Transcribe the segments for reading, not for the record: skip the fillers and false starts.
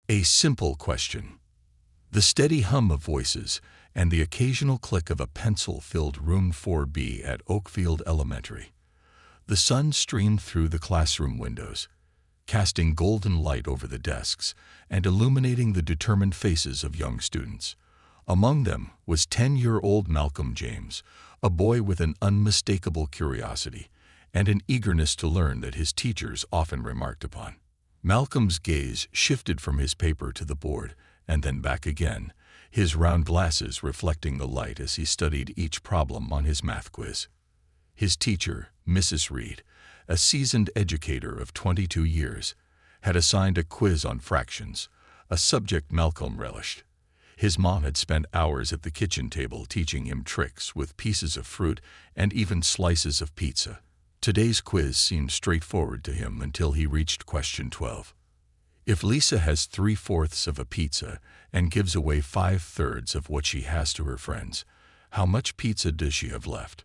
A simple question. The steady hum of voices and the occasional click of a pencil filled room 4B at Oakfield Elementary. The sun streamed through the classroom windows, casting golden light over the desks and illuminating the determined faces of young students. Among them was 10-year-old Malcolm James, a boy with an unmistakable curiosity and an eagerness to learn that his teachers often remarked upon. Malcolm's gaze shifted from his paper to the board and then back again, his round glasses reflecting the light as he studied each problem on his math quiz. His teacher, Mrs. Reed, a seasoned educator of 22 years, had assigned a quiz on fractions, a subject Malcolm relished. His mom had spent hours at the kitchen table teaching him tricks with pieces of fruit and even slices of pizza. Today's quiz seemed straightforward to him until he reached question 12. If Lisa has 3/4 of a pizza and gives away 5/3 of what she has to her friends, how much pizza does she have left?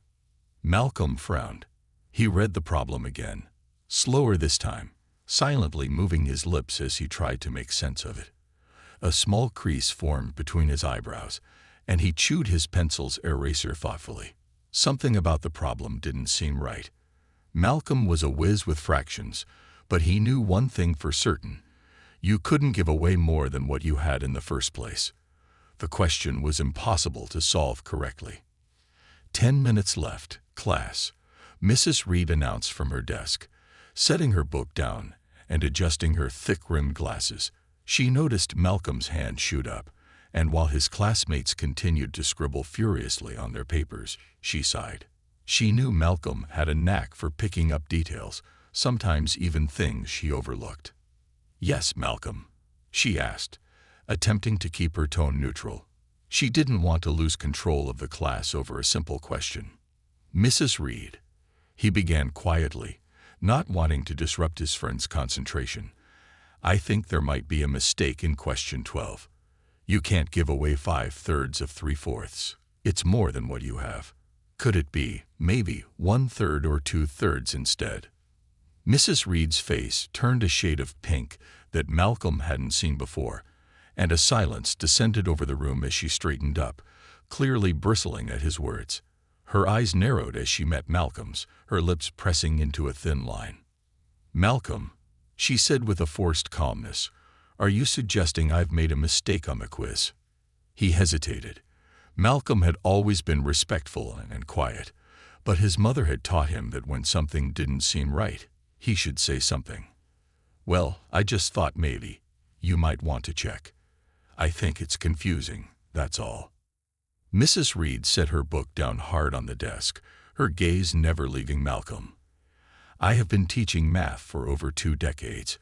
Malcolm frowned. He read the problem again, slower this time, silently moving his lips as he tried to make sense of it. A small crease formed between his eyebrows, and he chewed his pencil's eraser thoughtfully. Something about the problem didn't seem right. Malcolm was a whiz with fractions, but he knew one thing for certain. You couldn't give away more than what you had in the first place. The question was impossible to solve correctly. 10 minutes left, class, Mrs. Reed announced from her desk. Setting her book down and adjusting her thick-rimmed glasses, she noticed Malcolm's hand shoot up, and while his classmates continued to scribble furiously on their papers, she sighed. She knew Malcolm had a knack for picking up details, sometimes even things she overlooked. "Yes, Malcolm?" she asked, attempting to keep her tone neutral. She didn't want to lose control of the class over a simple question. "Mrs. Reed," he began quietly, not wanting to disrupt his friend's concentration, "I think there might be a mistake in question 12. You can't give away 5/3 of 3/4. It's more than what you have. Could it be, maybe, 1/3 or 2/3 instead?" Mrs. Reed's face turned a shade of pink that Malcolm hadn't seen before, and a silence descended over the room as she straightened up, clearly bristling at his words. Her eyes narrowed as she met Malcolm's, her lips pressing into a thin line. "Malcolm," she said with a forced calmness, "are you suggesting I've made a mistake on the quiz?" He hesitated. Malcolm had always been respectful and quiet, but his mother had taught him that when something didn't seem right, he should say something. "Well, I just thought maybe you might want to check. I think it's confusing, that's all." Mrs. Reed set her book down hard on the desk, her gaze never leaving Malcolm. "I have been teaching math for over 2 decades,"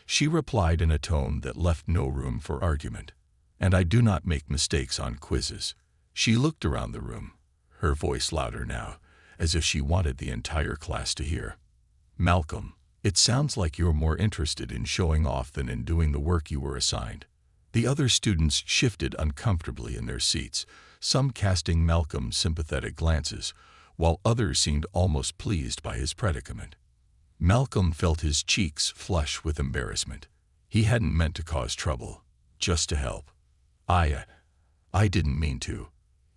she replied in a tone that left no room for argument. "And I do not make mistakes on quizzes." She looked around the room, her voice louder now, as if she wanted the entire class to hear. "Malcolm, it sounds like you're more interested in showing off than in doing the work you were assigned." The other students shifted uncomfortably in their seats, some casting Malcolm sympathetic glances, while others seemed almost pleased by his predicament. Malcolm felt his cheeks flush with embarrassment. He hadn't meant to cause trouble, just to help. I didn't mean to,"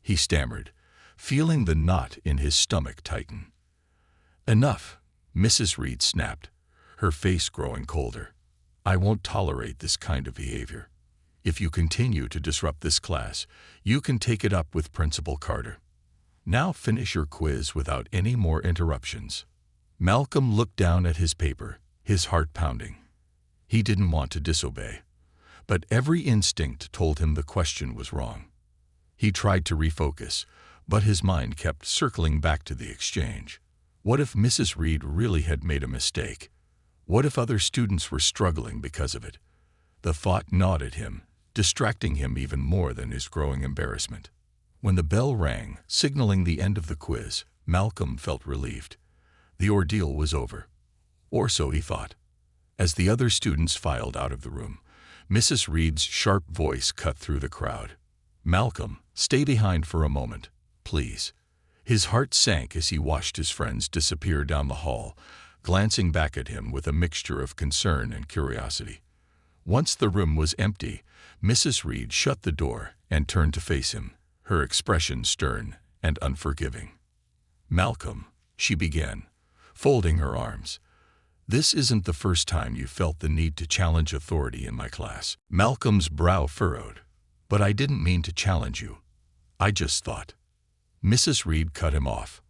he stammered, feeling the knot in his stomach tighten. "Enough," Mrs. Reed snapped, her face growing colder. "I won't tolerate this kind of behavior. If you continue to disrupt this class, you can take it up with Principal Carter. Now finish your quiz without any more interruptions." Malcolm looked down at his paper, his heart pounding. He didn't want to disobey, but every instinct told him the question was wrong. He tried to refocus, but his mind kept circling back to the exchange. What if Mrs. Reed really had made a mistake? What if other students were struggling because of it? The thought gnawed at him, distracting him even more than his growing embarrassment. When the bell rang, signaling the end of the quiz, Malcolm felt relieved. The ordeal was over. Or so he thought. As the other students filed out of the room, Mrs. Reed's sharp voice cut through the crowd. "Malcolm, stay behind for a moment, please." His heart sank as he watched his friends disappear down the hall, glancing back at him with a mixture of concern and curiosity. Once the room was empty, Mrs. Reed shut the door and turned to face him, her expression stern and unforgiving. "Malcolm," she began, folding her arms, "this isn't the first time you felt the need to challenge authority in my class." Malcolm's brow furrowed. "But I didn't mean to challenge you. I just thought." Mrs. Reed cut him off.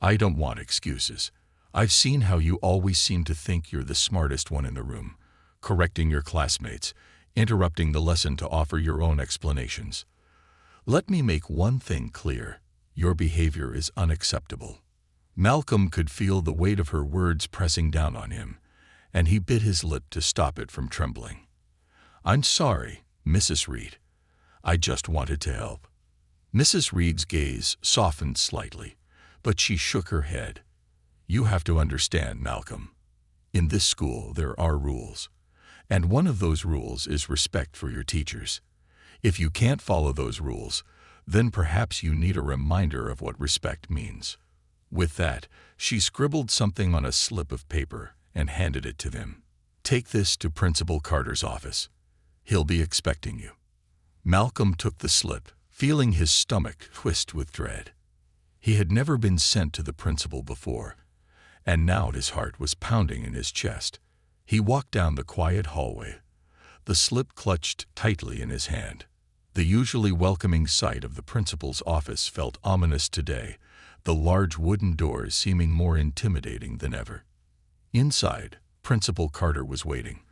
"I don't want excuses. I've seen how you always seem to think you're the smartest one in the room, correcting your classmates, interrupting the lesson to offer your own explanations. Let me make one thing clear. Your behavior is unacceptable." Malcolm could feel the weight of her words pressing down on him, and he bit his lip to stop it from trembling. "I'm sorry, Mrs. Reed. I just wanted to help." Mrs. Reed's gaze softened slightly, but she shook her head. "You have to understand, Malcolm. In this school there are rules, and one of those rules is respect for your teachers. If you can't follow those rules, then perhaps you need a reminder of what respect means." With that, she scribbled something on a slip of paper and handed it to him. "Take this to Principal Carter's office. He'll be expecting you." Malcolm took the slip, feeling his stomach twist with dread. He had never been sent to the principal before, and now his heart was pounding in his chest. He walked down the quiet hallway, the slip clutched tightly in his hand. The usually welcoming sight of the principal's office felt ominous today, the large wooden doors seeming more intimidating than ever. Inside, Principal Carter was waiting,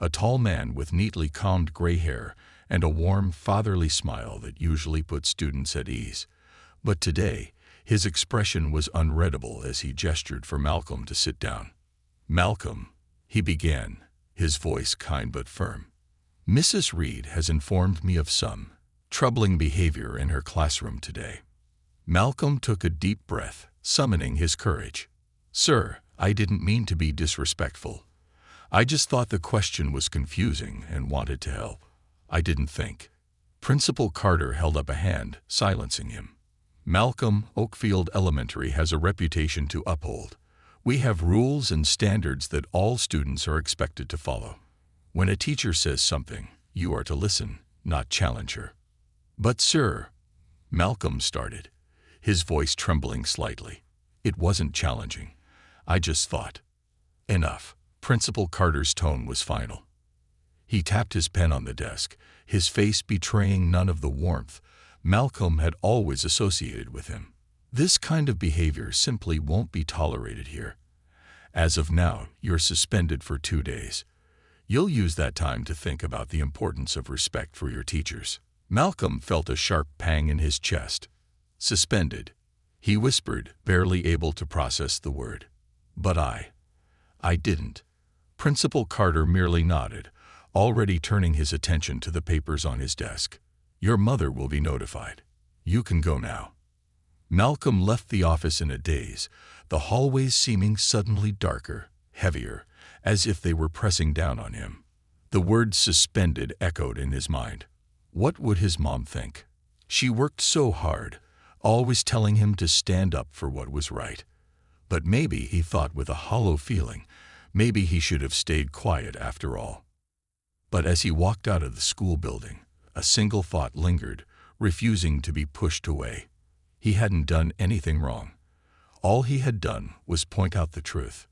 a tall man with neatly combed gray hair and a warm, fatherly smile that usually put students at ease. But today, his expression was unreadable as he gestured for Malcolm to sit down. "Malcolm," he began, his voice kind but firm, "Mrs. Reed has informed me of some troubling behavior in her classroom today." Malcolm took a deep breath, summoning his courage. "Sir, I didn't mean to be disrespectful. I just thought the question was confusing and wanted to help. I didn't think." Principal Carter held up a hand, silencing him. "Malcolm, Oakfield Elementary has a reputation to uphold. We have rules and standards that all students are expected to follow. When a teacher says something, you are to listen, not challenge her." "But sir," Malcolm started, his voice trembling slightly. "It wasn't challenging. I just thought." "Enough." Principal Carter's tone was final. He tapped his pen on the desk, his face betraying none of the warmth Malcolm had always associated with him. "This kind of behavior simply won't be tolerated here. As of now, you're suspended for 2 days. You'll use that time to think about the importance of respect for your teachers." Malcolm felt a sharp pang in his chest. "Suspended," he whispered, barely able to process the word. "But I didn't." Principal Carter merely nodded, already turning his attention to the papers on his desk. "Your mother will be notified. You can go now." Malcolm left the office in a daze, the hallways seeming suddenly darker, heavier, as if they were pressing down on him. The word suspended echoed in his mind. What would his mom think? She worked so hard, always telling him to stand up for what was right. But maybe, he thought with a hollow feeling, maybe he should have stayed quiet after all. But as he walked out of the school building, a single thought lingered, refusing to be pushed away. He hadn't done anything wrong. All he had done was point out the truth.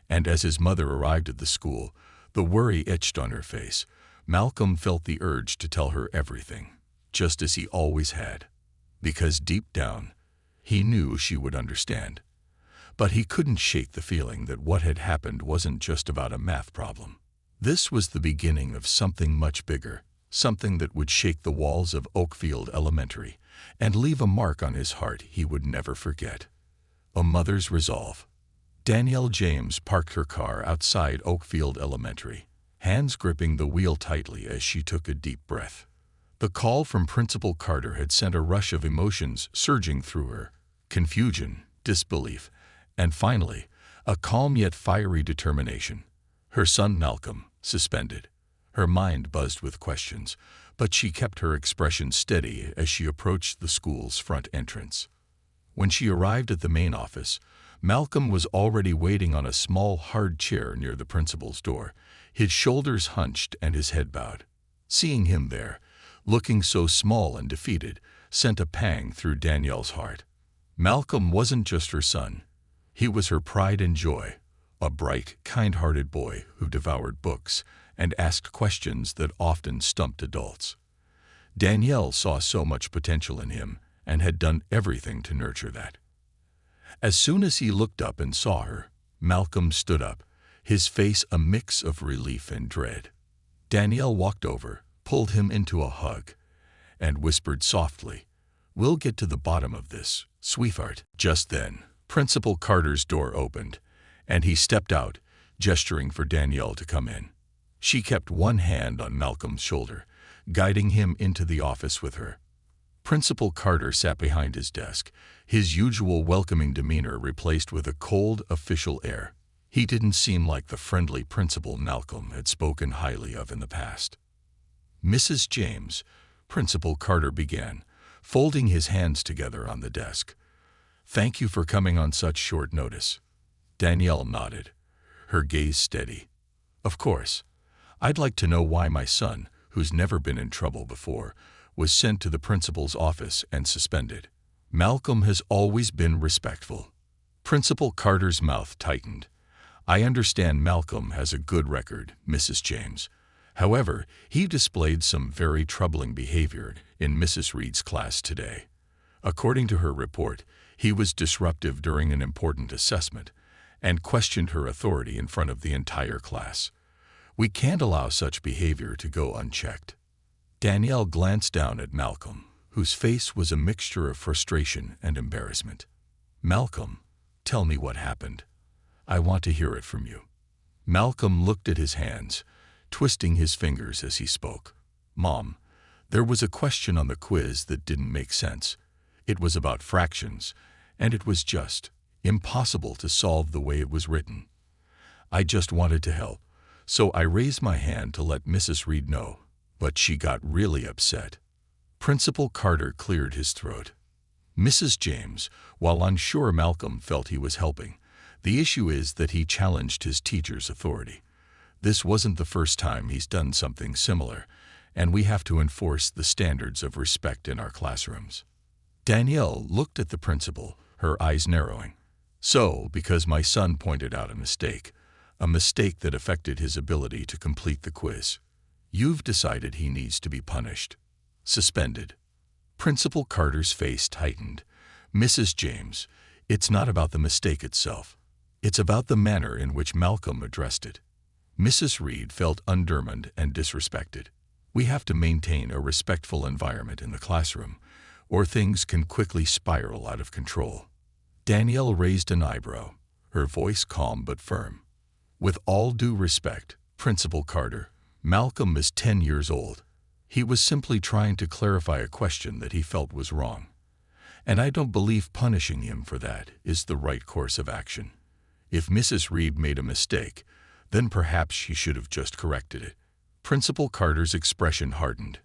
And as his mother arrived at the school, the worry etched on her face, Malcolm felt the urge to tell her everything, just as he always had. Because deep down, he knew she would understand. But he couldn't shake the feeling that what had happened wasn't just about a math problem. This was the beginning of something much bigger, something that would shake the walls of Oakfield Elementary and leave a mark on his heart he would never forget. A mother's resolve. Danielle James parked her car outside Oakfield Elementary, hands gripping the wheel tightly as she took a deep breath. The call from Principal Carter had sent a rush of emotions surging through her: confusion, disbelief, and finally, a calm yet fiery determination. Her son Malcolm, suspended. Her mind buzzed with questions, but she kept her expression steady as she approached the school's front entrance. When she arrived at the main office, Malcolm was already waiting on a small, hard chair near the principal's door, his shoulders hunched and his head bowed. Seeing him there, looking so small and defeated, sent a pang through Danielle's heart. Malcolm wasn't just her son. He was her pride and joy, a bright, kind-hearted boy who devoured books and asked questions that often stumped adults. Danielle saw so much potential in him and had done everything to nurture that. As soon as he looked up and saw her, Malcolm stood up, his face a mix of relief and dread. Danielle walked over, pulled him into a hug, and whispered softly, "We'll get to the bottom of this, sweetheart." Just then, Principal Carter's door opened, and he stepped out, gesturing for Danielle to come in. She kept one hand on Malcolm's shoulder, guiding him into the office with her. Principal Carter sat behind his desk, his usual welcoming demeanor replaced with a cold, official air. He didn't seem like the friendly principal Malcolm had spoken highly of in the past. "Mrs. James," Principal Carter began, folding his hands together on the desk. "Thank you for coming on such short notice." Danielle nodded, her gaze steady. "Of course. I'd like to know why my son, who's never been in trouble before, was sent to the principal's office and suspended." "Malcolm has always been respectful." Principal Carter's mouth tightened. "I understand Malcolm has a good record, Mrs. James. However, he displayed some very troubling behavior in Mrs. Reed's class today. According to her report, he was disruptive during an important assessment and questioned her authority in front of the entire class. We can't allow such behavior to go unchecked." Danielle glanced down at Malcolm, whose face was a mixture of frustration and embarrassment. "Malcolm, tell me what happened. I want to hear it from you." Malcolm looked at his hands, twisting his fingers as he spoke. "Mom, there was a question on the quiz that didn't make sense. It was about fractions, and it was just impossible to solve the way it was written. I just wanted to help, so I raised my hand to let Mrs. Reed know, but she got really upset." Principal Carter cleared his throat. "Mrs. James, while I'm sure Malcolm felt he was helping, the issue is that he challenged his teacher's authority. This wasn't the first time he's done something similar, and we have to enforce the standards of respect in our classrooms." Danielle looked at the principal, her eyes narrowing. "So, because my son pointed out a mistake that affected his ability to complete the quiz, you've decided he needs to be punished, suspended." Principal Carter's face tightened. "Mrs. James, it's not about the mistake itself. It's about the manner in which Malcolm addressed it." Mrs. Reed felt undermined and disrespected. "We have to maintain a respectful environment in the classroom, or things can quickly spiral out of control." Danielle raised an eyebrow, her voice calm but firm. "With all due respect, Principal Carter, Malcolm is 10 years old. He was simply trying to clarify a question that he felt was wrong. And I don't believe punishing him for that is the right course of action. If Mrs. Reed made a mistake, then perhaps she should have just corrected it." Principal Carter's expression hardened.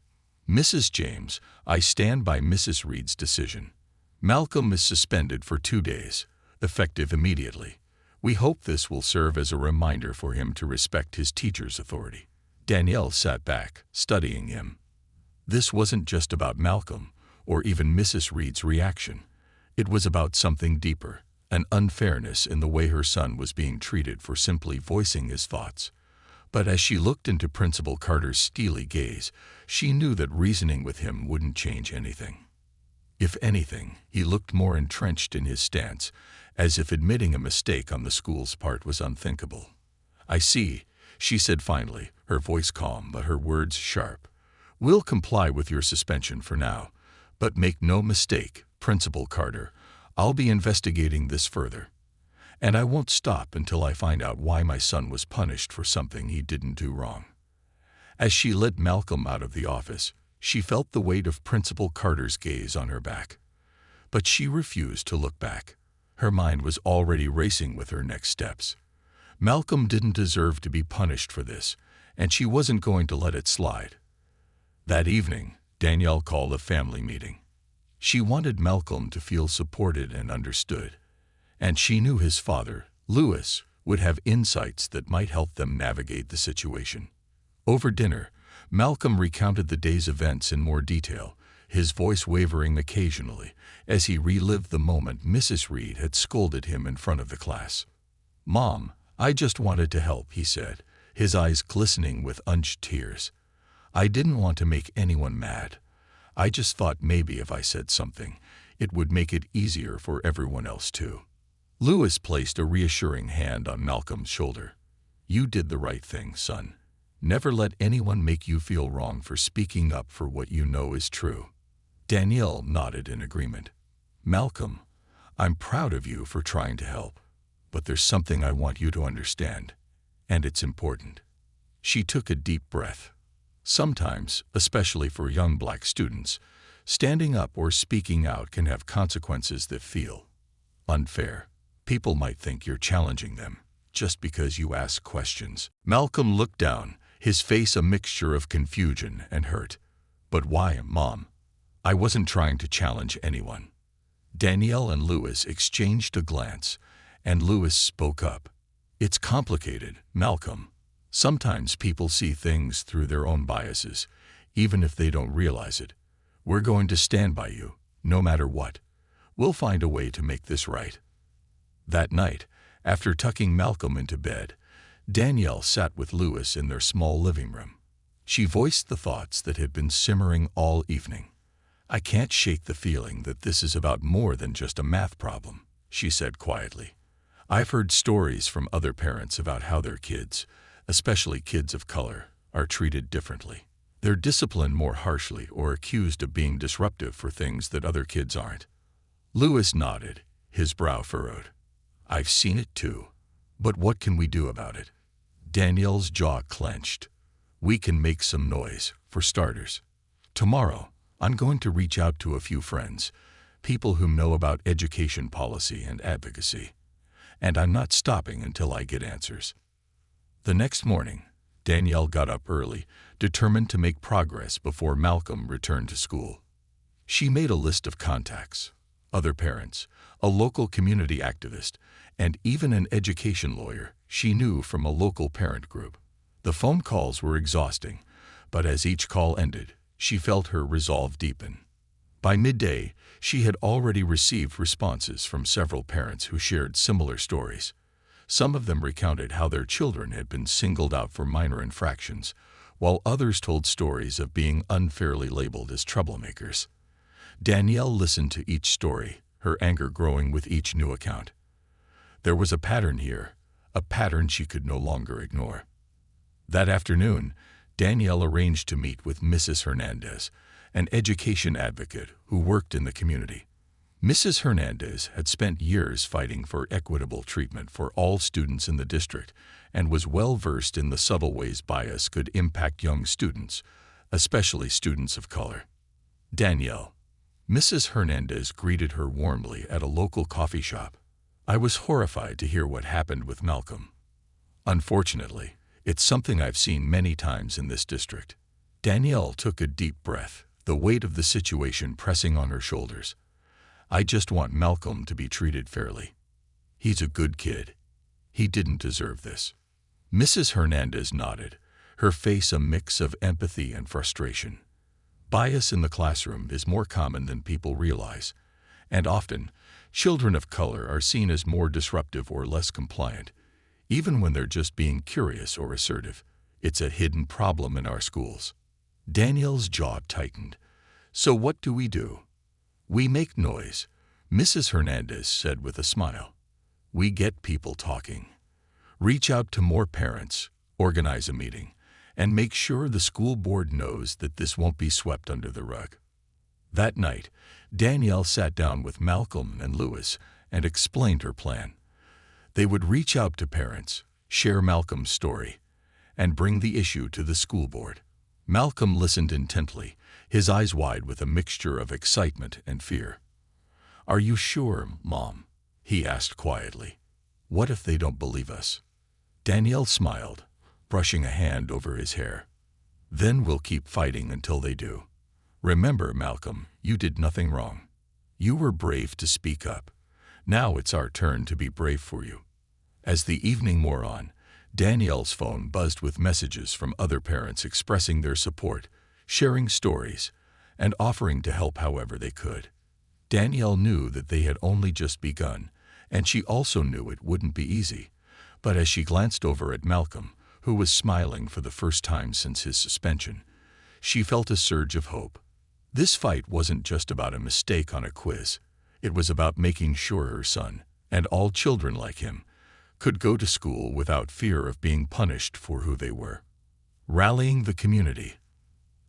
"Mrs. James, I stand by Mrs. Reed's decision. Malcolm is suspended for 2 days, effective immediately. We hope this will serve as a reminder for him to respect his teacher's authority." Danielle sat back, studying him. This wasn't just about Malcolm, or even Mrs. Reed's reaction. It was about something deeper, an unfairness in the way her son was being treated for simply voicing his thoughts. But as she looked into Principal Carter's steely gaze, she knew that reasoning with him wouldn't change anything. If anything, he looked more entrenched in his stance, as if admitting a mistake on the school's part was unthinkable. "I see," she said finally, her voice calm but her words sharp. "We'll comply with your suspension for now, but make no mistake, Principal Carter, I'll be investigating this further. And I won't stop until I find out why my son was punished for something he didn't do wrong." As she led Malcolm out of the office, she felt the weight of Principal Carter's gaze on her back. But she refused to look back. Her mind was already racing with her next steps. Malcolm didn't deserve to be punished for this, and she wasn't going to let it slide. That evening, Danielle called a family meeting. She wanted Malcolm to feel supported and understood, and she knew his father, Louis, would have insights that might help them navigate the situation. Over dinner, Malcolm recounted the day's events in more detail, his voice wavering occasionally as he relived the moment Mrs. Reed had scolded him in front of the class. "Mom, I just wanted to help," he said, his eyes glistening with unshed tears. "I didn't want to make anyone mad. I just thought maybe if I said something, it would make it easier for everyone else too." Lewis placed a reassuring hand on Malcolm's shoulder. "You did the right thing, son. Never let anyone make you feel wrong for speaking up for what you know is true." Danielle nodded in agreement. "Malcolm, I'm proud of you for trying to help, but there's something I want you to understand, and it's important." She took a deep breath. Sometimes, especially for young black students, standing up or speaking out can have consequences that feel unfair. People might think you're challenging them just because you ask questions. Malcolm looked down, his face a mixture of confusion and hurt. "But why, Mom? I wasn't trying to challenge anyone." Danielle and Lewis exchanged a glance, and Lewis spoke up. "It's complicated, Malcolm. Sometimes people see things through their own biases, even if they don't realize it. We're going to stand by you, no matter what. We'll find a way to make this right." That night, after tucking Malcolm into bed, Danielle sat with Lewis in their small living room. She voiced the thoughts that had been simmering all evening. "I can't shake the feeling that this is about more than just a math problem," she said quietly. "I've heard stories from other parents about how their kids, especially kids of color, are treated differently. They're disciplined more harshly or accused of being disruptive for things that other kids aren't." Lewis nodded, his brow furrowed. "I've seen it too. But what can we do about it?" Danielle's jaw clenched. "We can make some noise, for starters. Tomorrow, I'm going to reach out to a few friends, people who know about education policy and advocacy. And I'm not stopping until I get answers." The next morning, Danielle got up early, determined to make progress before Malcolm returned to school. She made a list of contacts, other parents, a local community activist, and even an education lawyer she knew from a local parent group. The phone calls were exhausting, but as each call ended, she felt her resolve deepen. By midday, she had already received responses from several parents who shared similar stories. Some of them recounted how their children had been singled out for minor infractions, while others told stories of being unfairly labeled as troublemakers. Danielle listened to each story, her anger growing with each new account. There was a pattern here, a pattern she could no longer ignore. That afternoon, Danielle arranged to meet with Mrs. Hernandez, an education advocate who worked in the community. Mrs. Hernandez had spent years fighting for equitable treatment for all students in the district and was well versed in the subtle ways bias could impact young students, especially students of color. "Danielle." Mrs. Hernandez greeted her warmly at a local coffee shop. "I was horrified to hear what happened with Malcolm. Unfortunately, it's something I've seen many times in this district." Danielle took a deep breath, the weight of the situation pressing on her shoulders. "I just want Malcolm to be treated fairly. He's a good kid. He didn't deserve this." Mrs. Hernandez nodded, her face a mix of empathy and frustration. Bias in the classroom is more common than people realize, and often, children of color are seen as more disruptive or less compliant, even when they're just being curious or assertive. It's a hidden problem in our schools. Danielle's jaw tightened. "So what do we do?" "We make noise," Mrs. Hernandez said with a smile. "We get people talking. Reach out to more parents, organize a meeting, and make sure the school board knows that this won't be swept under the rug." That night, Danielle sat down with Malcolm and Lewis and explained her plan. They would reach out to parents, share Malcolm's story, and bring the issue to the school board. Malcolm listened intently, his eyes wide with a mixture of excitement and fear. "Are you sure, Mom?" he asked quietly. "What if they don't believe us?" Danielle smiled, brushing a hand over his hair. "Then we'll keep fighting until they do. Remember, Malcolm, you did nothing wrong. You were brave to speak up. Now it's our turn to be brave for you." As the evening wore on, Danielle's phone buzzed with messages from other parents expressing their support, sharing stories, and offering to help however they could. Danielle knew that they had only just begun, and she also knew it wouldn't be easy. But as she glanced over at Malcolm, who was smiling for the first time since his suspension, she felt a surge of hope. This fight wasn't just about a mistake on a quiz. It was about making sure her son, and all children like him, could go to school without fear of being punished for who they were. Rallying the community.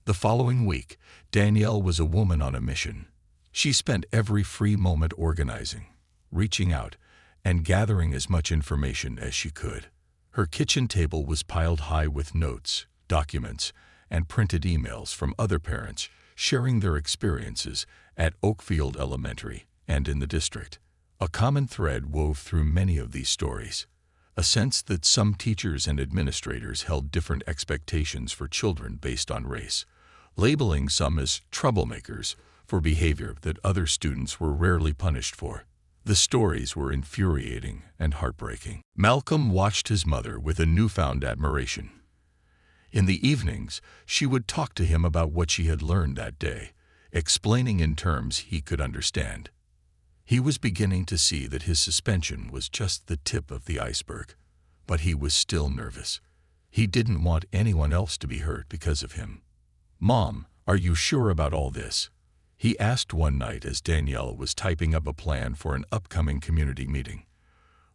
The following week, Danielle was a woman on a mission. She spent every free moment organizing, reaching out, and gathering as much information as she could. Her kitchen table was piled high with notes, documents, and printed emails from other parents sharing their experiences at Oakfield Elementary and in the district. A common thread wove through many of these stories, a sense that some teachers and administrators held different expectations for children based on race, labeling some as troublemakers for behavior that other students were rarely punished for. The stories were infuriating and heartbreaking. Malcolm watched his mother with a newfound admiration. In the evenings, she would talk to him about what she had learned that day, explaining in terms he could understand. He was beginning to see that his suspension was just the tip of the iceberg, but he was still nervous. He didn't want anyone else to be hurt because of him. "Mom, are you sure about all this?" he asked one night as Danielle was typing up a plan for an upcoming community meeting.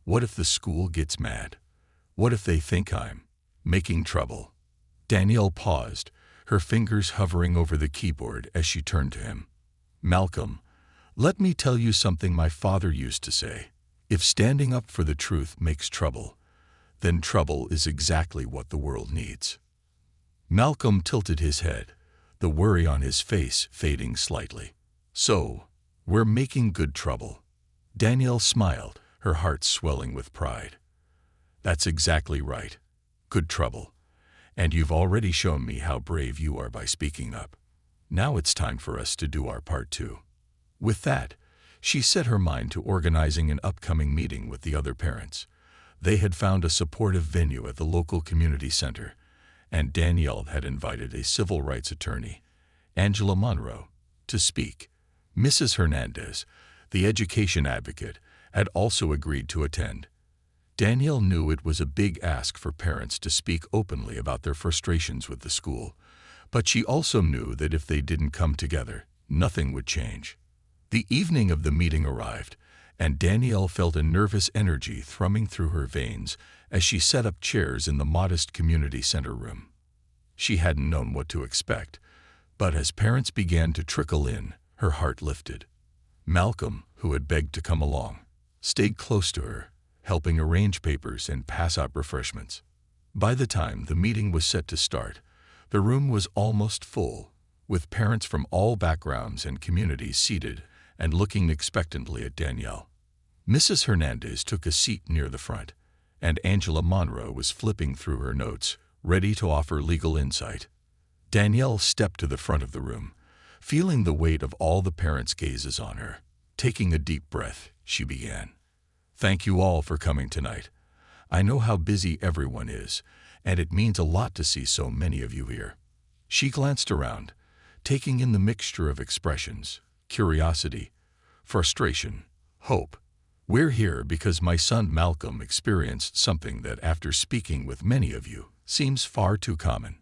"What if the school gets mad? What if they think I'm making trouble?" Danielle paused, her fingers hovering over the keyboard as she turned to him. "Malcolm, let me tell you something my father used to say. If standing up for the truth makes trouble, then trouble is exactly what the world needs." Malcolm tilted his head, the worry on his face fading slightly. "So, we're making good trouble." Danielle smiled, her heart swelling with pride. "That's exactly right. Good trouble. And you've already shown me how brave you are by speaking up. Now it's time for us to do our part too." With that, she set her mind to organizing an upcoming meeting with the other parents. They had found a supportive venue at the local community center, and Danielle had invited a civil rights attorney, Angela Monroe, to speak. Mrs. Hernandez, the education advocate, had also agreed to attend. Danielle knew it was a big ask for parents to speak openly about their frustrations with the school, but she also knew that if they didn't come together, nothing would change. The evening of the meeting arrived, and Danielle felt a nervous energy thrumming through her veins as she set up chairs in the modest community center room. She hadn't known what to expect, but as parents began to trickle in, her heart lifted. Malcolm, who had begged to come along, stayed close to her, helping arrange papers and pass out refreshments. By the time the meeting was set to start, the room was almost full, with parents from all backgrounds and communities seated and looking expectantly at Danielle. Mrs. Hernandez took a seat near the front, and Angela Monroe was flipping through her notes, ready to offer legal insight. Danielle stepped to the front of the room, feeling the weight of all the parents' gazes on her. Taking a deep breath, she began. "Thank you all for coming tonight. I know how busy everyone is, and it means a lot to see so many of you here." She glanced around, taking in the mixture of expressions: curiosity, frustration, hope. "We're here because my son Malcolm experienced something that, after speaking with many of you, seems far too common.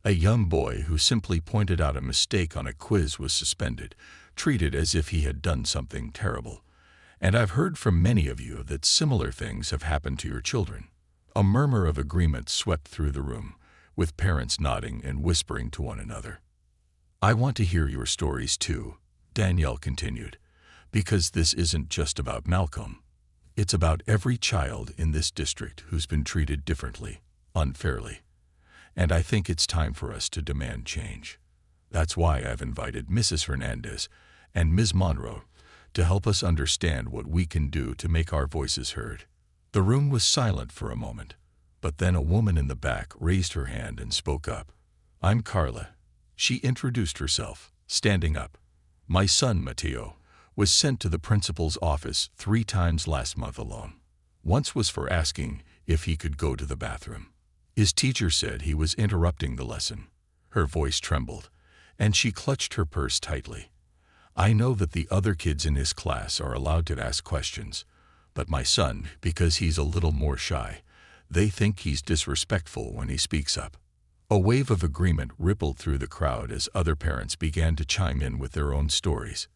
A young boy who simply pointed out a mistake on a quiz was suspended, treated as if he had done something terrible. And I've heard from many of you that similar things have happened to your children." A murmur of agreement swept through the room, with parents nodding and whispering to one another. "I want to hear your stories too," Danielle continued, "because this isn't just about Malcolm. It's about every child in this district who's been treated differently, unfairly. And I think it's time for us to demand change. That's why I've invited Mrs. Hernandez and Ms. Monroe to help us understand what we can do to make our voices heard." The room was silent for a moment, but then a woman in the back raised her hand and spoke up. "I'm Carla." She introduced herself, standing up. "My son, Mateo, was sent to the principal's office 3 times last month alone. Once was for asking if he could go to the bathroom. His teacher said he was interrupting the lesson. Her voice trembled, and she clutched her purse tightly. I know that the other kids in his class are allowed to ask questions, but my son, because he's a little more shy, they think he's disrespectful when he speaks up. A wave of agreement rippled through the crowd as other parents began to chime in with their own stories.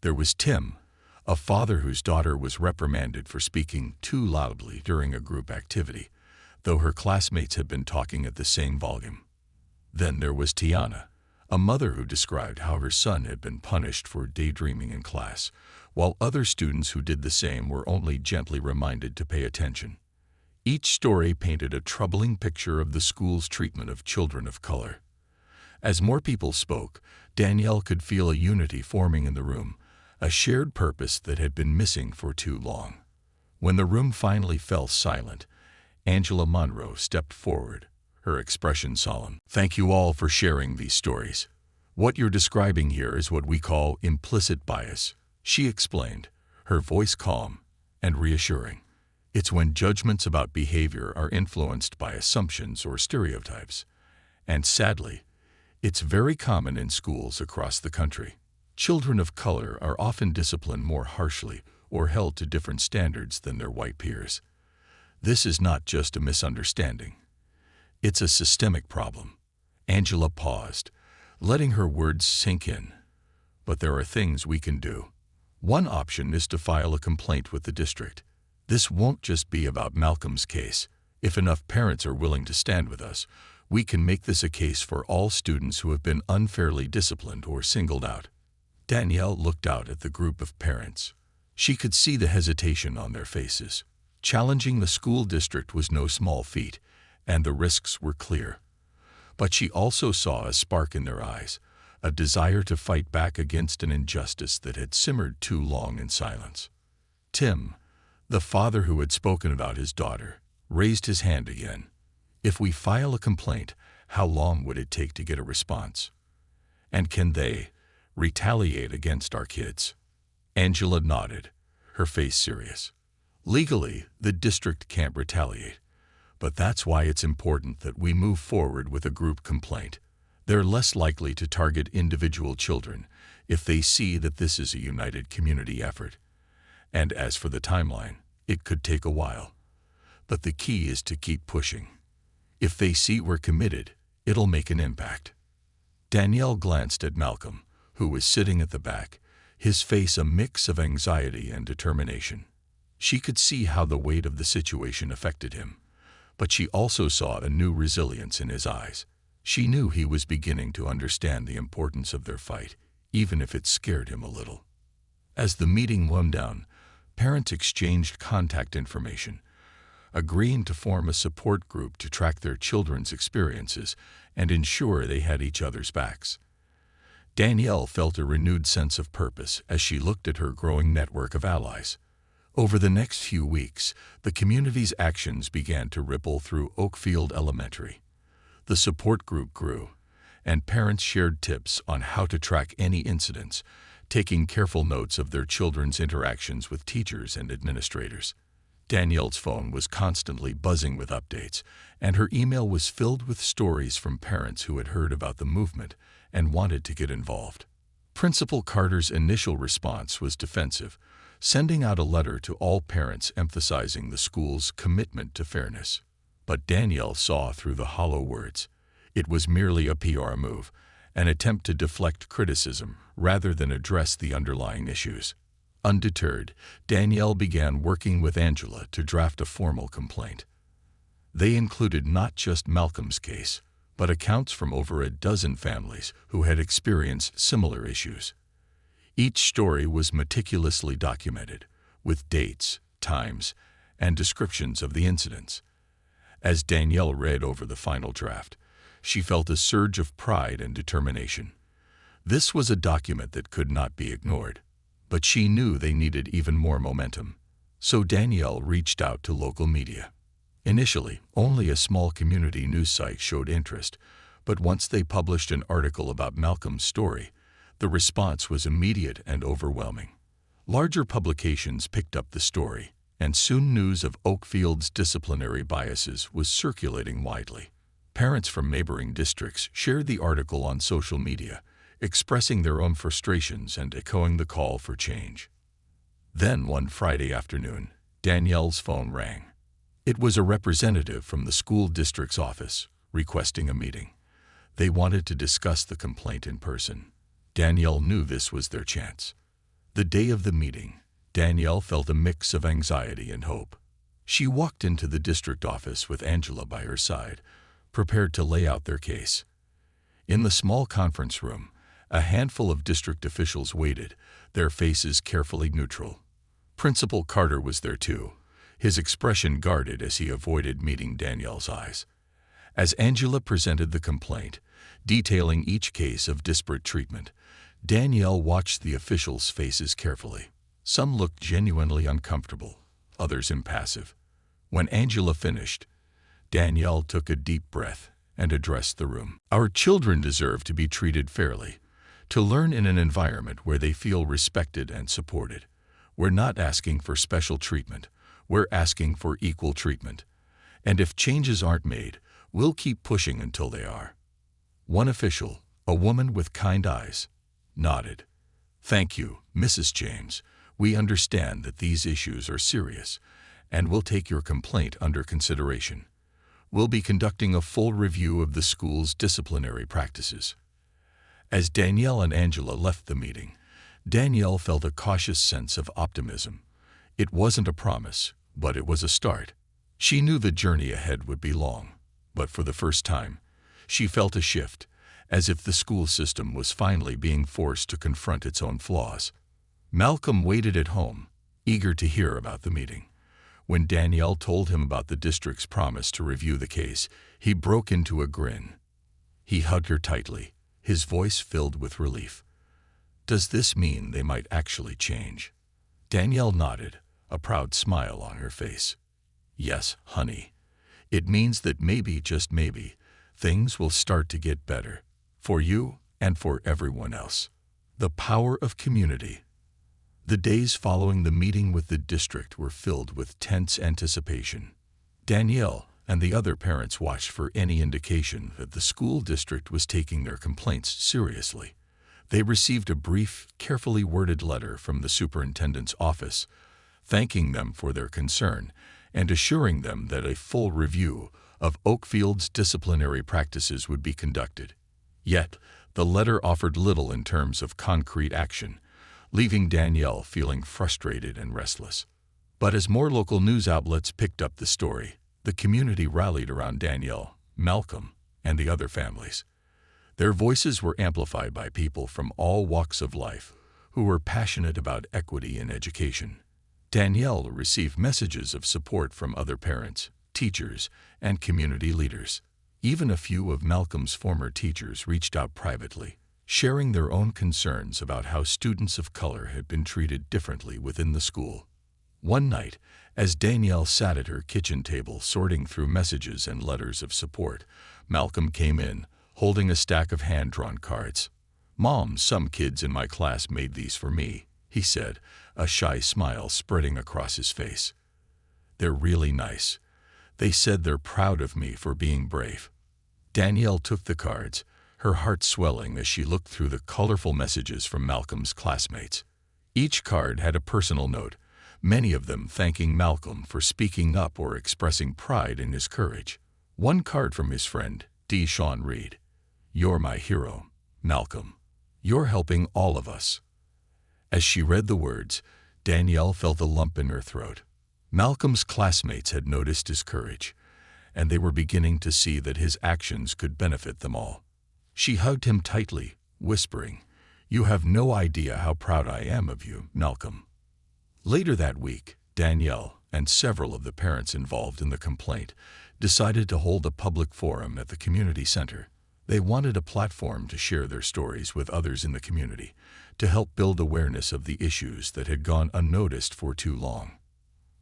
There was Tim, a father whose daughter was reprimanded for speaking too loudly during a group activity, though her classmates had been talking at the same volume. Then there was Tiana, a mother who described how her son had been punished for daydreaming in class, while other students who did the same were only gently reminded to pay attention. Each story painted a troubling picture of the school's treatment of children of color. As more people spoke, Danielle could feel a unity forming in the room, a shared purpose that had been missing for too long. When the room finally fell silent, Angela Monroe stepped forward, her expression solemn. Thank you all for sharing these stories. What you're describing here is what we call implicit bias, she explained, her voice calm and reassuring. It's when judgments about behavior are influenced by assumptions or stereotypes. And sadly, it's very common in schools across the country. Children of color are often disciplined more harshly or held to different standards than their white peers. This is not just a misunderstanding. It's a systemic problem. Angela paused, letting her words sink in. But there are things we can do. One option is to file a complaint with the district. This won't just be about Malcolm's case. If enough parents are willing to stand with us, we can make this a case for all students who have been unfairly disciplined or singled out. Danielle looked out at the group of parents. She could see the hesitation on their faces. Challenging the school district was no small feat, and the risks were clear. But she also saw a spark in their eyes, a desire to fight back against an injustice that had simmered too long in silence. Tim, the father who had spoken about his daughter, raised his hand again. If we file a complaint, how long would it take to get a response? And can they retaliate against our kids? Angela nodded, her face serious. Legally, the district can't retaliate, but that's why it's important that we move forward with a group complaint. They're less likely to target individual children if they see that this is a united community effort. And as for the timeline, it could take a while. But the key is to keep pushing. If they see we're committed, it'll make an impact. Danielle glanced at Malcolm, who was sitting at the back, his face a mix of anxiety and determination. She could see how the weight of the situation affected him, but she also saw a new resilience in his eyes. She knew he was beginning to understand the importance of their fight, even if it scared him a little. As the meeting wound down, parents exchanged contact information, agreeing to form a support group to track their children's experiences and ensure they had each other's backs. Danielle felt a renewed sense of purpose as she looked at her growing network of allies. Over the next few weeks, the community's actions began to ripple through Oakfield Elementary. The support group grew, and parents shared tips on how to track any incidents, taking careful notes of their children's interactions with teachers and administrators. Danielle's phone was constantly buzzing with updates, and her email was filled with stories from parents who had heard about the movement and wanted to get involved. Principal Carter's initial response was defensive, sending out a letter to all parents emphasizing the school's commitment to fairness. But Danielle saw through the hollow words. It was merely a PR move, an attempt to deflect criticism rather than address the underlying issues. Undeterred, Danielle began working with Angela to draft a formal complaint. They included not just Malcolm's case, but accounts from over a dozen families who had experienced similar issues. Each story was meticulously documented, with dates, times, and descriptions of the incidents. As Danielle read over the final draft, she felt a surge of pride and determination. This was a document that could not be ignored, but she knew they needed even more momentum. So Danielle reached out to local media. Initially, only a small community news site showed interest, but once they published an article about Malcolm's story, the response was immediate and overwhelming. Larger publications picked up the story, and soon news of Oakfield's disciplinary biases was circulating widely. Parents from neighboring districts shared the article on social media, expressing their own frustrations and echoing the call for change. Then, one Friday afternoon, Danielle's phone rang. It was a representative from the school district's office, requesting a meeting. They wanted to discuss the complaint in person. Danielle knew this was their chance. The day of the meeting, Danielle felt a mix of anxiety and hope. She walked into the district office with Angela by her side, prepared to lay out their case. In the small conference room, a handful of district officials waited, their faces carefully neutral. Principal Carter was there too, his expression guarded as he avoided meeting Danielle's eyes. As Angela presented the complaint, detailing each case of disparate treatment, Danielle watched the officials' faces carefully. Some looked genuinely uncomfortable, others impassive. When Angela finished, Danielle took a deep breath and addressed the room. Our children deserve to be treated fairly, to learn in an environment where they feel respected and supported. We're not asking for special treatment, we're asking for equal treatment. And if changes aren't made, we'll keep pushing until they are. One official, a woman with kind eyes, nodded. Thank you, Mrs. James. We understand that these issues are serious, and we'll take your complaint under consideration. We'll be conducting a full review of the school's disciplinary practices. As Danielle and Angela left the meeting, Danielle felt a cautious sense of optimism. It wasn't a promise, but it was a start. She knew the journey ahead would be long, but for the first time, she felt a shift, as if the school system was finally being forced to confront its own flaws. Malcolm waited at home, eager to hear about the meeting. When Danielle told him about the district's promise to review the case, he broke into a grin. He hugged her tightly, his voice filled with relief. Does this mean they might actually change? Danielle nodded, a proud smile on her face. Yes, honey. It means that maybe, just maybe, things will start to get better. For you and for everyone else. The power of community. The days following the meeting with the district were filled with tense anticipation. Danielle and the other parents watched for any indication that the school district was taking their complaints seriously. They received a brief, carefully worded letter from the superintendent's office, thanking them for their concern and assuring them that a full review of Oakfield's disciplinary practices would be conducted. Yet, the letter offered little in terms of concrete action, leaving Danielle feeling frustrated and restless. But as more local news outlets picked up the story, the community rallied around Danielle, Malcolm, and the other families. Their voices were amplified by people from all walks of life who were passionate about equity in education. Danielle received messages of support from other parents, teachers, and community leaders. Even a few of Malcolm's former teachers reached out privately, sharing their own concerns about how students of color had been treated differently within the school. One night, as Danielle sat at her kitchen table sorting through messages and letters of support, Malcolm came in, holding a stack of hand-drawn cards. "Mom, some kids in my class made these for me," he said, a shy smile spreading across his face. "They're really nice. They said they're proud of me for being brave." Danielle took the cards, her heart swelling as she looked through the colorful messages from Malcolm's classmates. Each card had a personal note, many of them thanking Malcolm for speaking up or expressing pride in his courage. One card from his friend, D. Sean read, "You're my hero, Malcolm. You're helping all of us." As she read the words, Danielle felt a lump in her throat. Malcolm's classmates had noticed his courage, and they were beginning to see that his actions could benefit them all. She hugged him tightly, whispering, "You have no idea how proud I am of you, Malcolm." Later that week, Danielle and several of the parents involved in the complaint decided to hold a public forum at the community center. They wanted a platform to share their stories with others in the community, to help build awareness of the issues that had gone unnoticed for too long.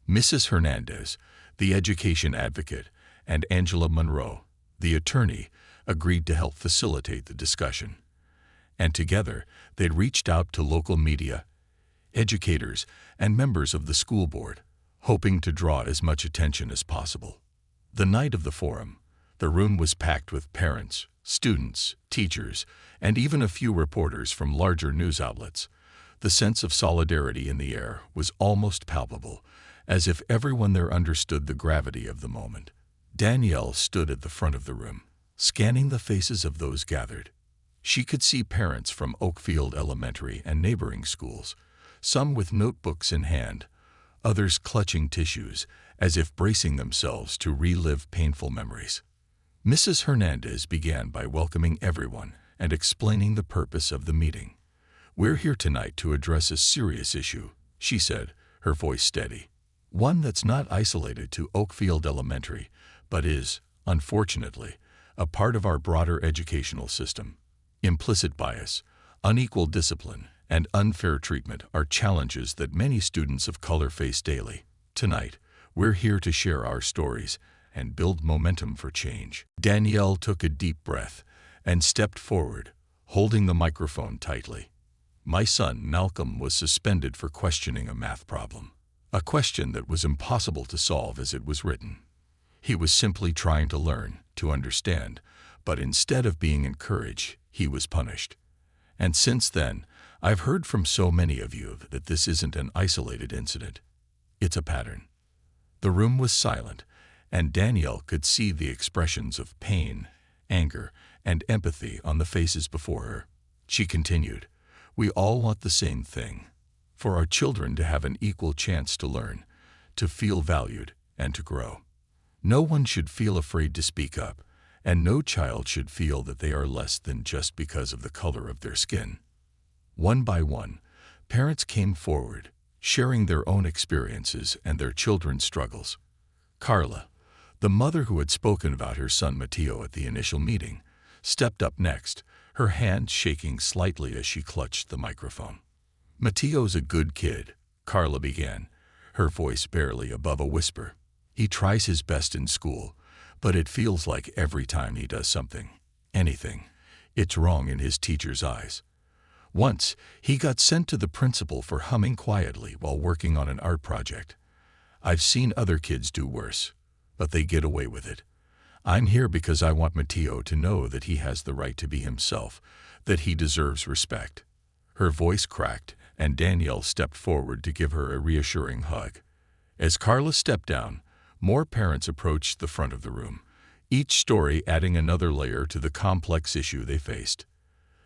Mrs. Hernandez, the education advocate, and Angela Monroe, the attorney, agreed to help facilitate the discussion. And together, they'd reached out to local media, educators, and members of the school board, hoping to draw as much attention as possible. The night of the forum, the room was packed with parents, students, teachers, and even a few reporters from larger news outlets. The sense of solidarity in the air was almost palpable, as if everyone there understood the gravity of the moment. Danielle stood at the front of the room, scanning the faces of those gathered. She could see parents from Oakfield Elementary and neighboring schools, some with notebooks in hand, others clutching tissues, as if bracing themselves to relive painful memories. Mrs. Hernandez began by welcoming everyone and explaining the purpose of the meeting. "We're here tonight to address a serious issue," she said, her voice steady. "One that's not isolated to Oakfield Elementary, but is, unfortunately, a part of our broader educational system. Implicit bias, unequal discipline, and unfair treatment are challenges that many students of color face daily. Tonight, we're here to share our stories and build momentum for change." Danielle took a deep breath and stepped forward, holding the microphone tightly. "My son, Malcolm, was suspended for questioning a math problem. A question that was impossible to solve as it was written. He was simply trying to learn, to understand, but instead of being encouraged, he was punished. And since then, I've heard from so many of you that this isn't an isolated incident. It's a pattern." The room was silent, and Danielle could see the expressions of pain, anger, and empathy on the faces before her. She continued, "We all want the same thing, for our children to have an equal chance to learn, to feel valued, and to grow. No one should feel afraid to speak up, and no child should feel that they are less than just because of the color of their skin." One by one, parents came forward, sharing their own experiences and their children's struggles. Carla, the mother who had spoken about her son Mateo at the initial meeting, stepped up next, her hand shaking slightly as she clutched the microphone. "Mateo's a good kid," Carla began, her voice barely above a whisper. "He tries his best in school, but it feels like every time he does something, anything, it's wrong in his teacher's eyes. Once, he got sent to the principal for humming quietly while working on an art project. I've seen other kids do worse, but they get away with it. I'm here because I want Mateo to know that he has the right to be himself, that he deserves respect." Her voice cracked, and Danielle stepped forward to give her a reassuring hug. As Carla stepped down, more parents approached the front of the room, each story adding another layer to the complex issue they faced.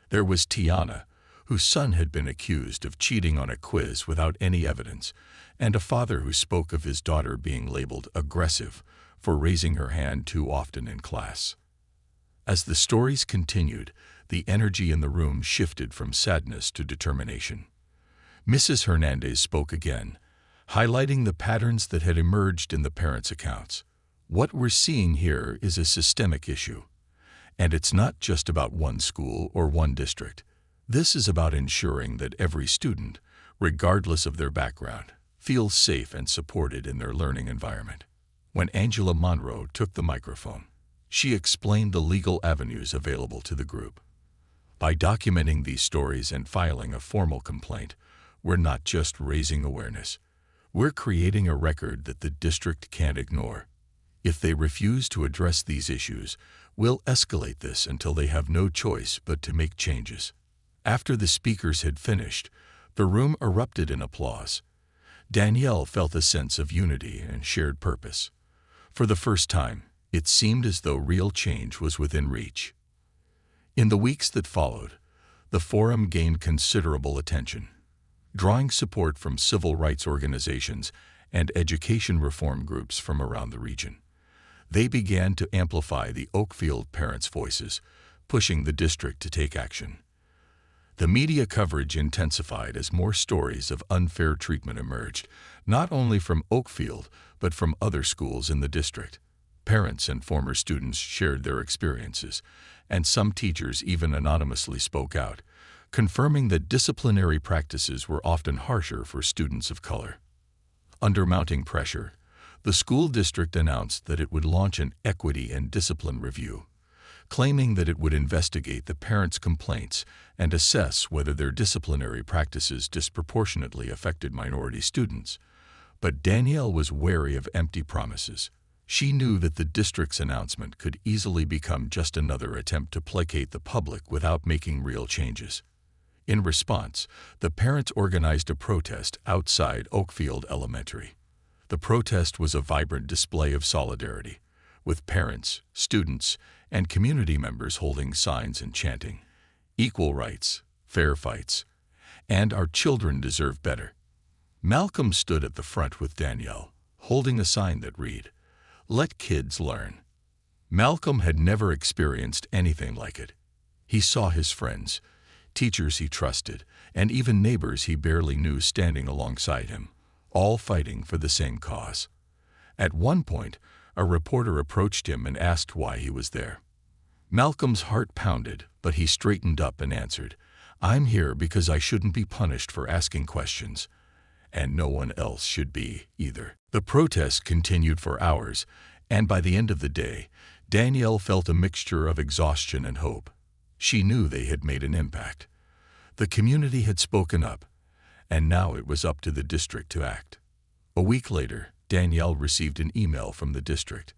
There was Tiana, whose son had been accused of cheating on a quiz without any evidence, and a father who spoke of his daughter being labeled aggressive for raising her hand too often in class. As the stories continued, the energy in the room shifted from sadness to determination. Mrs. Hernandez spoke again, highlighting the patterns that had emerged in the parents' accounts. "What we're seeing here is a systemic issue, and it's not just about one school or one district. This is about ensuring that every student, regardless of their background, feels safe and supported in their learning environment." When Angela Monroe took the microphone, she explained the legal avenues available to the group. "By documenting these stories and filing a formal complaint, we're not just raising awareness. We're creating a record that the district can't ignore. If they refuse to address these issues, we'll escalate this until they have no choice but to make changes." After the speakers had finished, the room erupted in applause. Danielle felt a sense of unity and shared purpose. For the first time, it seemed as though real change was within reach. In the weeks that followed, the forum gained considerable attention, drawing support from civil rights organizations and education reform groups from around the region. They began to amplify the Oakfield parents' voices, pushing the district to take action. The media coverage intensified as more stories of unfair treatment emerged, not only from Oakfield, but from other schools in the district. Parents and former students shared their experiences, and some teachers even anonymously spoke out, confirming that disciplinary practices were often harsher for students of color. Under mounting pressure, the school district announced that it would launch an equity and discipline review, claiming that it would investigate the parents' complaints and assess whether their disciplinary practices disproportionately affected minority students. But Danielle was wary of empty promises. She knew that the district's announcement could easily become just another attempt to placate the public without making real changes. In response, the parents organized a protest outside Oakfield Elementary. The protest was a vibrant display of solidarity, with parents, students, and community members holding signs and chanting, "Equal rights, fair fights, and our children deserve better." Malcolm stood at the front with Danielle, holding a sign that read, "Let kids learn." Malcolm had never experienced anything like it. He saw his friends, teachers he trusted, and even neighbors he barely knew standing alongside him, all fighting for the same cause. At one point, a reporter approached him and asked why he was there. Malcolm's heart pounded, but he straightened up and answered, "I'm here because I shouldn't be punished for asking questions, and no one else should be either." The protest continued for hours, and by the end of the day, Danielle felt a mixture of exhaustion and hope. She knew they had made an impact. The community had spoken up, and now it was up to the district to act. A week later, Danielle received an email from the district.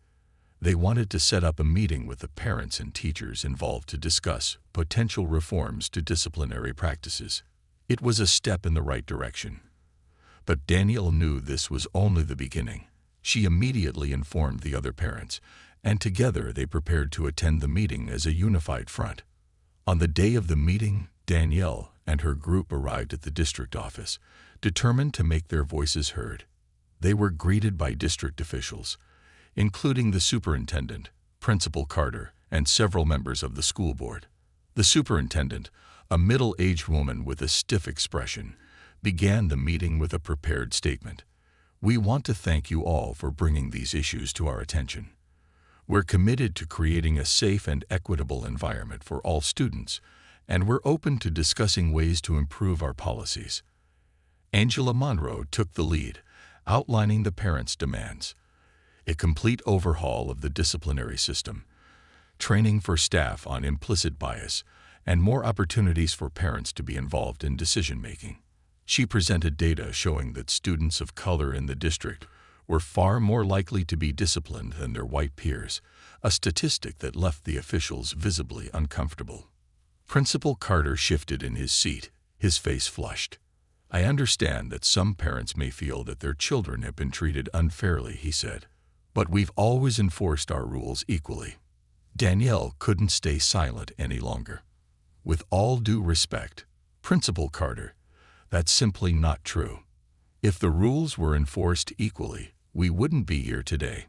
They wanted to set up a meeting with the parents and teachers involved to discuss potential reforms to disciplinary practices. It was a step in the right direction. But Danielle knew this was only the beginning. She immediately informed the other parents, and together they prepared to attend the meeting as a unified front. On the day of the meeting, Danielle and her group arrived at the district office, determined to make their voices heard. They were greeted by district officials, including the superintendent, Principal Carter, and several members of the school board. The superintendent, a middle-aged woman with a stiff expression, began the meeting with a prepared statement. "We want to thank you all for bringing these issues to our attention. We're committed to creating a safe and equitable environment for all students, and we're open to discussing ways to improve our policies." Angela Monroe took the lead, outlining the parents' demands: a complete overhaul of the disciplinary system, training for staff on implicit bias, and more opportunities for parents to be involved in decision-making. She presented data showing that students of color in the district were far more likely to be disciplined than their white peers, a statistic that left the officials visibly uncomfortable. Principal Carter shifted in his seat, his face flushed. "I understand that some parents may feel that their children have been treated unfairly," he said, "but we've always enforced our rules equally." Danielle couldn't stay silent any longer. "With all due respect, Principal Carter, that's simply not true. If the rules were enforced equally, we wouldn't be here today.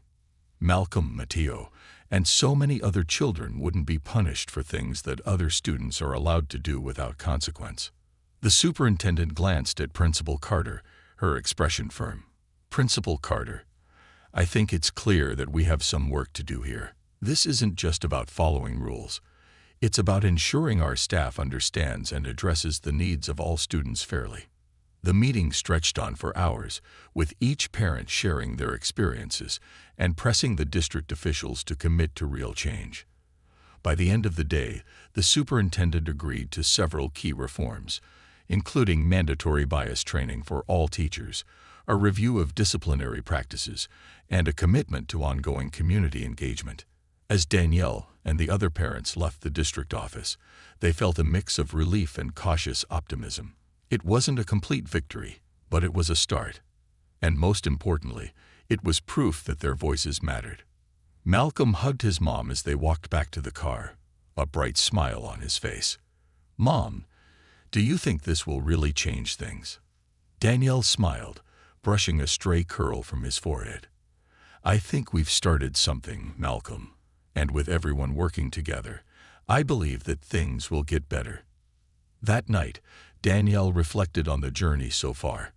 Malcolm, Mateo, and so many other children wouldn't be punished for things that other students are allowed to do without consequence." The superintendent glanced at Principal Carter, her expression firm. "Principal Carter, I think it's clear that we have some work to do here. This isn't just about following rules. It's about ensuring our staff understands and addresses the needs of all students fairly." The meeting stretched on for hours, with each parent sharing their experiences and pressing the district officials to commit to real change. By the end of the day, the superintendent agreed to several key reforms, including mandatory bias training for all teachers, a review of disciplinary practices, and a commitment to ongoing community engagement. As Danielle and the other parents left the district office, they felt a mix of relief and cautious optimism. It wasn't a complete victory, but it was a start. And most importantly, it was proof that their voices mattered. Malcolm hugged his mom as they walked back to the car, a bright smile on his face. "Mom, do you think this will really change things?" Danielle smiled, brushing a stray curl from his forehead. "I think we've started something, Malcolm, and with everyone working together, I believe that things will get better." That night, Danielle reflected on the journey so far.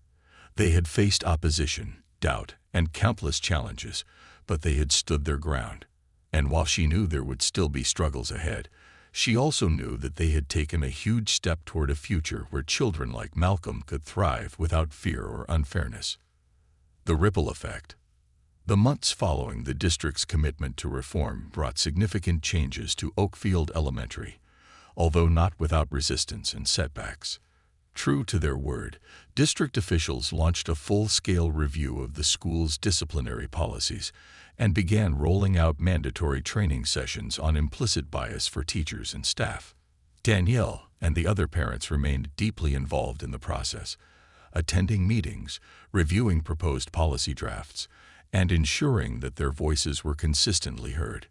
They had faced opposition, doubt, and countless challenges, but they had stood their ground. And while she knew there would still be struggles ahead, she also knew that they had taken a huge step toward a future where children like Malcolm could thrive without fear or unfairness. The ripple effect. The months following the district's commitment to reform brought significant changes to Oakfield Elementary, although not without resistance and setbacks. True to their word, district officials launched a full-scale review of the school's disciplinary policies and began rolling out mandatory training sessions on implicit bias for teachers and staff. Danielle and the other parents remained deeply involved in the process, attending meetings, reviewing proposed policy drafts, and ensuring that their voices were consistently heard.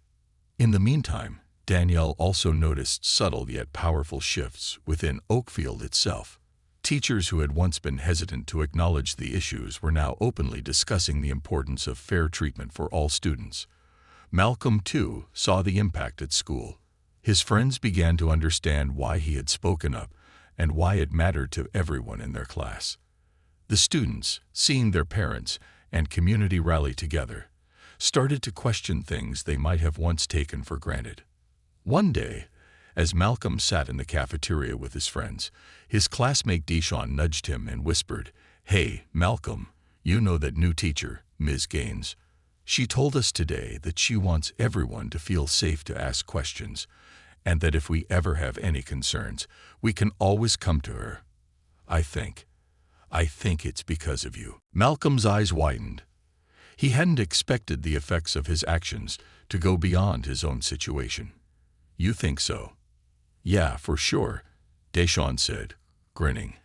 In the meantime, Danielle also noticed subtle yet powerful shifts within Oakfield itself. Teachers who had once been hesitant to acknowledge the issues were now openly discussing the importance of fair treatment for all students. Malcolm, too, saw the impact at school. His friends began to understand why he had spoken up and why it mattered to everyone in their class. The students, seeing their parents and community rally together, started to question things they might have once taken for granted. One day, as Malcolm sat in the cafeteria with his friends, his classmate Deshawn nudged him and whispered, "Hey, Malcolm, you know that new teacher, Ms. Gaines? She told us today that she wants everyone to feel safe to ask questions, and that if we ever have any concerns, we can always come to her. I think it's because of you." Malcolm's eyes widened. He hadn't expected the effects of his actions to go beyond his own situation. "You think so?" "Yeah, for sure," Deshawn said, grinning.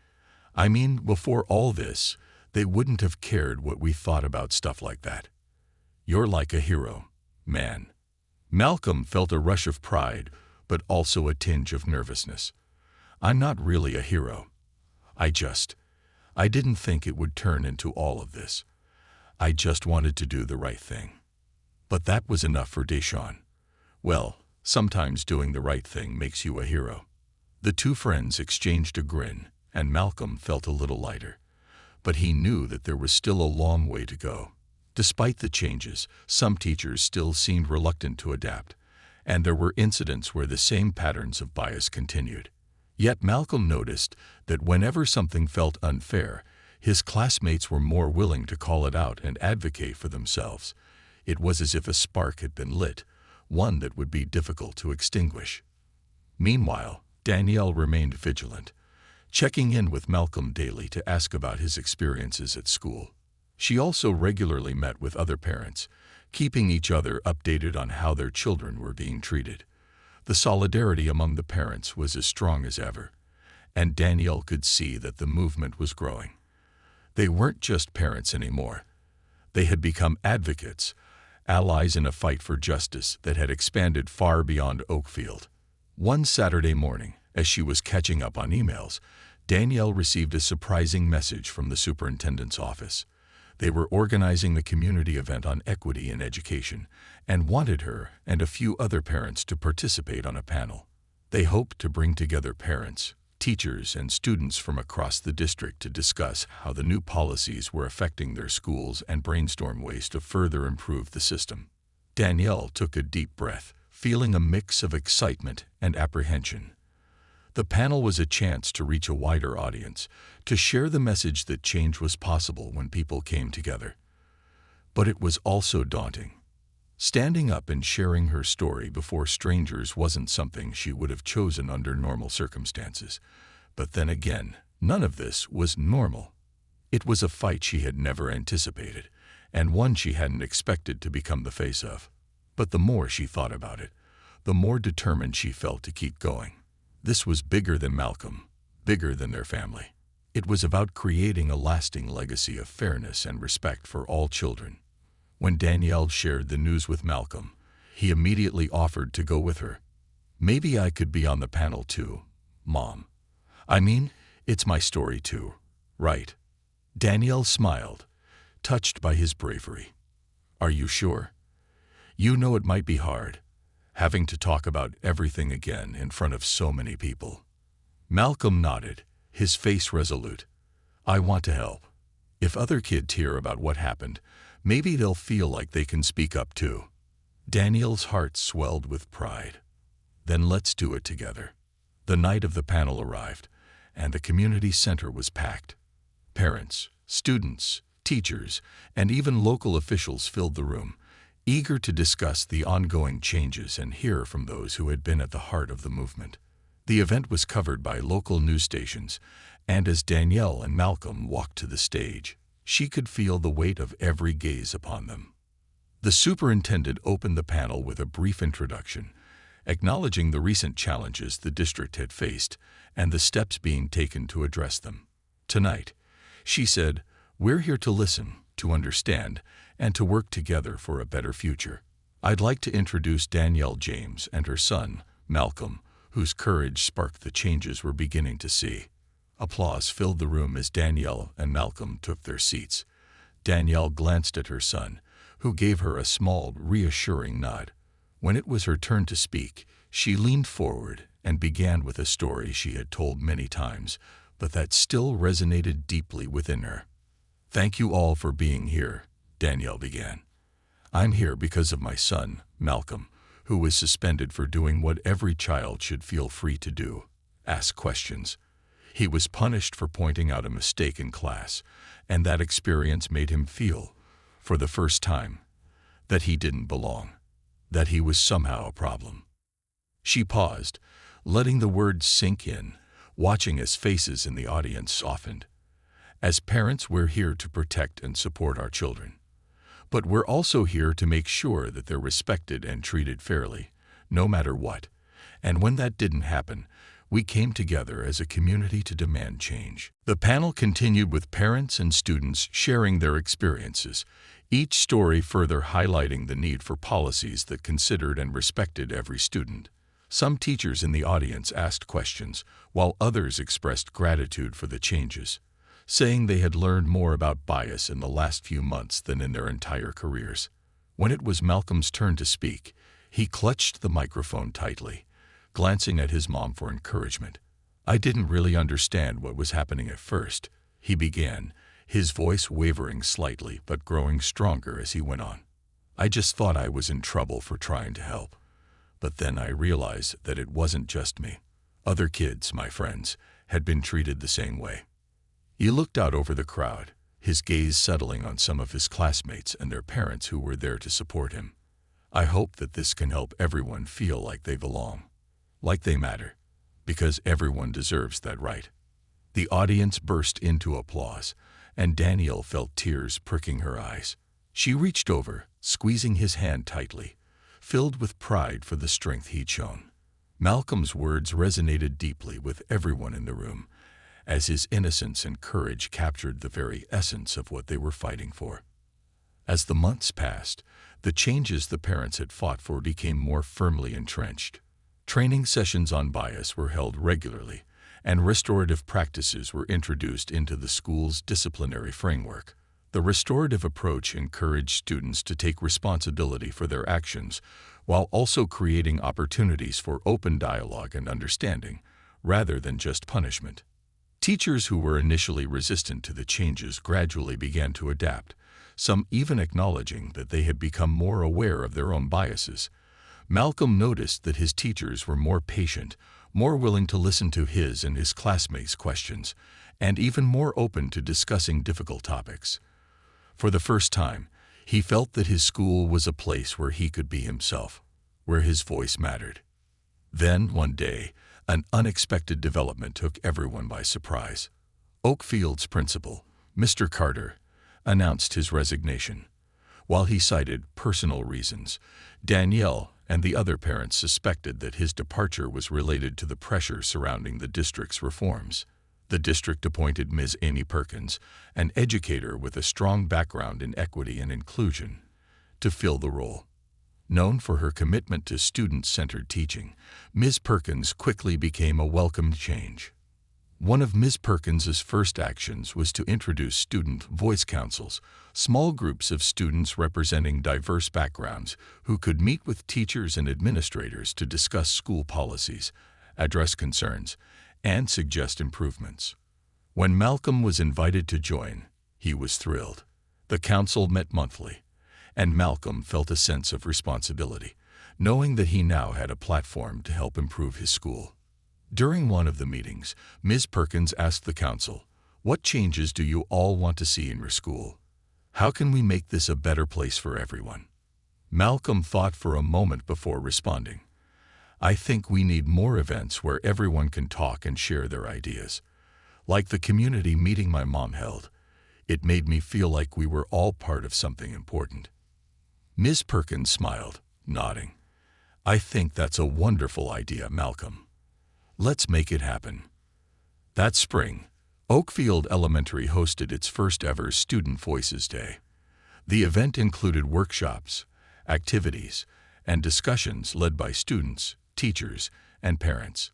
"I mean, before all this, they wouldn't have cared what we thought about stuff like that. You're like a hero, man." Malcolm felt a rush of pride, but also a tinge of nervousness. "I'm not really a hero. I didn't think it would turn into all of this. I just wanted to do the right thing." But that was enough for Deshawn. Well, sometimes doing the right thing makes you a hero. The two friends exchanged a grin, and Malcolm felt a little lighter. But he knew that there was still a long way to go. Despite the changes, some teachers still seemed reluctant to adapt, and there were incidents where the same patterns of bias continued. Yet Malcolm noticed that whenever something felt unfair, his classmates were more willing to call it out and advocate for themselves. It was as if a spark had been lit, one that would be difficult to extinguish. Meanwhile, Danielle remained vigilant, checking in with Malcolm daily to ask about his experiences at school. She also regularly met with other parents, keeping each other updated on how their children were being treated. The solidarity among the parents was as strong as ever, and Danielle could see that the movement was growing. They weren't just parents anymore. They had become advocates, allies in a fight for justice that had expanded far beyond Oakfield. One Saturday morning, as she was catching up on emails, Danielle received a surprising message from the superintendent's office. They were organizing the community event on equity in education and wanted her and a few other parents to participate on a panel. They hoped to bring together parents, teachers, and students from across the district to discuss how the new policies were affecting their schools and brainstorm ways to further improve the system. Danielle took a deep breath, feeling a mix of excitement and apprehension. The panel was a chance to reach a wider audience, to share the message that change was possible when people came together. But it was also daunting. Standing up and sharing her story before strangers wasn't something she would have chosen under normal circumstances. But then again, none of this was normal. It was a fight she had never anticipated, and one she hadn't expected to become the face of. But the more she thought about it, the more determined she felt to keep going. This was bigger than Malcolm, bigger than their family. It was about creating a lasting legacy of fairness and respect for all children. When Danielle shared the news with Malcolm, he immediately offered to go with her. "Maybe I could be on the panel too, Mom. I mean, it's my story too, right?" Danielle smiled, touched by his bravery. "Are you sure? You know it might be hard, having to talk about everything again in front of so many people." Malcolm nodded, his face resolute. "I want to help. If other kids hear about what happened, maybe they'll feel like they can speak up too." Danielle's heart swelled with pride. "Then let's do it together." The night of the panel arrived, and the community center was packed. Parents, students, teachers, and even local officials filled the room, eager to discuss the ongoing changes and hear from those who had been at the heart of the movement. The event was covered by local news stations, And as Danielle and Malcolm walked to the stage, she could feel the weight of every gaze upon them. The superintendent opened the panel with a brief introduction, acknowledging the recent challenges the district had faced and the steps being taken to address them. Tonight, she said, "We're here to listen, to understand, and to work together for a better future. I'd like to introduce Danielle James and her son, Malcolm, whose courage sparked the changes we're beginning to see." Applause filled the room as Danielle and Malcolm took their seats. Danielle glanced at her son, who gave her a small, reassuring nod. When it was her turn to speak, she leaned forward and began with a story she had told many times, but that still resonated deeply within her. "Thank you all for being here," Danielle began. "I'm here because of my son, Malcolm, who was suspended for doing what every child should feel free to do: ask questions. He was punished for pointing out a mistake in class, and that experience made him feel, for the first time, that he didn't belong, that he was somehow a problem." She paused, letting the words sink in, watching as faces in the audience softened. "As parents, we're here to protect and support our children. But we're also here to make sure that they're respected and treated fairly, no matter what. And when that didn't happen, we came together as a community to demand change." The panel continued with parents and students sharing their experiences, each story further highlighting the need for policies that considered and respected every student. Some teachers in the audience asked questions, while others expressed gratitude for the changes, saying they had learned more about bias in the last few months than in their entire careers. When it was Malcolm's turn to speak, he clutched the microphone tightly, glancing at his mom for encouragement. "I didn't really understand what was happening at first," he began, his voice wavering slightly but growing stronger as he went on. "I just thought I was in trouble for trying to help. But then I realized that it wasn't just me. Other kids, my friends, had been treated the same way." He looked out over the crowd, his gaze settling on some of his classmates and their parents who were there to support him. "I hope that this can help everyone feel like they belong, like they matter, because everyone deserves that right." The audience burst into applause, and Danielle felt tears pricking her eyes. She reached over, squeezing his hand tightly, filled with pride for the strength he'd shown. Malcolm's words resonated deeply with everyone in the room, as his innocence and courage captured the very essence of what they were fighting for. As the months passed, the changes the parents had fought for became more firmly entrenched. Training sessions on bias were held regularly, and restorative practices were introduced into the school's disciplinary framework. The restorative approach encouraged students to take responsibility for their actions, while also creating opportunities for open dialogue and understanding, rather than just punishment. Teachers who were initially resistant to the changes gradually began to adapt, some even acknowledging that they had become more aware of their own biases. Malcolm noticed that his teachers were more patient, more willing to listen to his and his classmates' questions, and even more open to discussing difficult topics. For the first time, he felt that his school was a place where he could be himself, where his voice mattered. Then, one day, an unexpected development took everyone by surprise. Oakfield's principal, Mr. Carter, announced his resignation. While he cited personal reasons, Danielle and the other parents suspected that his departure was related to the pressure surrounding the district's reforms. The district appointed Ms. Amy Perkins, an educator with a strong background in equity and inclusion, to fill the role. Known for her commitment to student-centered teaching, Ms. Perkins quickly became a welcomed change. One of Ms. Perkins's first actions was to introduce student voice councils, small groups of students representing diverse backgrounds who could meet with teachers and administrators to discuss school policies, address concerns, and suggest improvements. When Malcolm was invited to join, he was thrilled. The council met monthly, and Malcolm felt a sense of responsibility, knowing that he now had a platform to help improve his school. During one of the meetings, Ms. Perkins asked the council, "What changes do you all want to see in your school? How can we make this a better place for everyone?" Malcolm thought for a moment before responding. "I think we need more events where everyone can talk and share their ideas. Like the community meeting my mom held. It made me feel like we were all part of something important. Ms. Perkins smiled, nodding. I think that's a wonderful idea, Malcolm. Let's make it happen. That spring, Oakfield Elementary hosted its first ever Student Voices Day. The event included workshops, activities, and discussions led by students, teachers, and parents.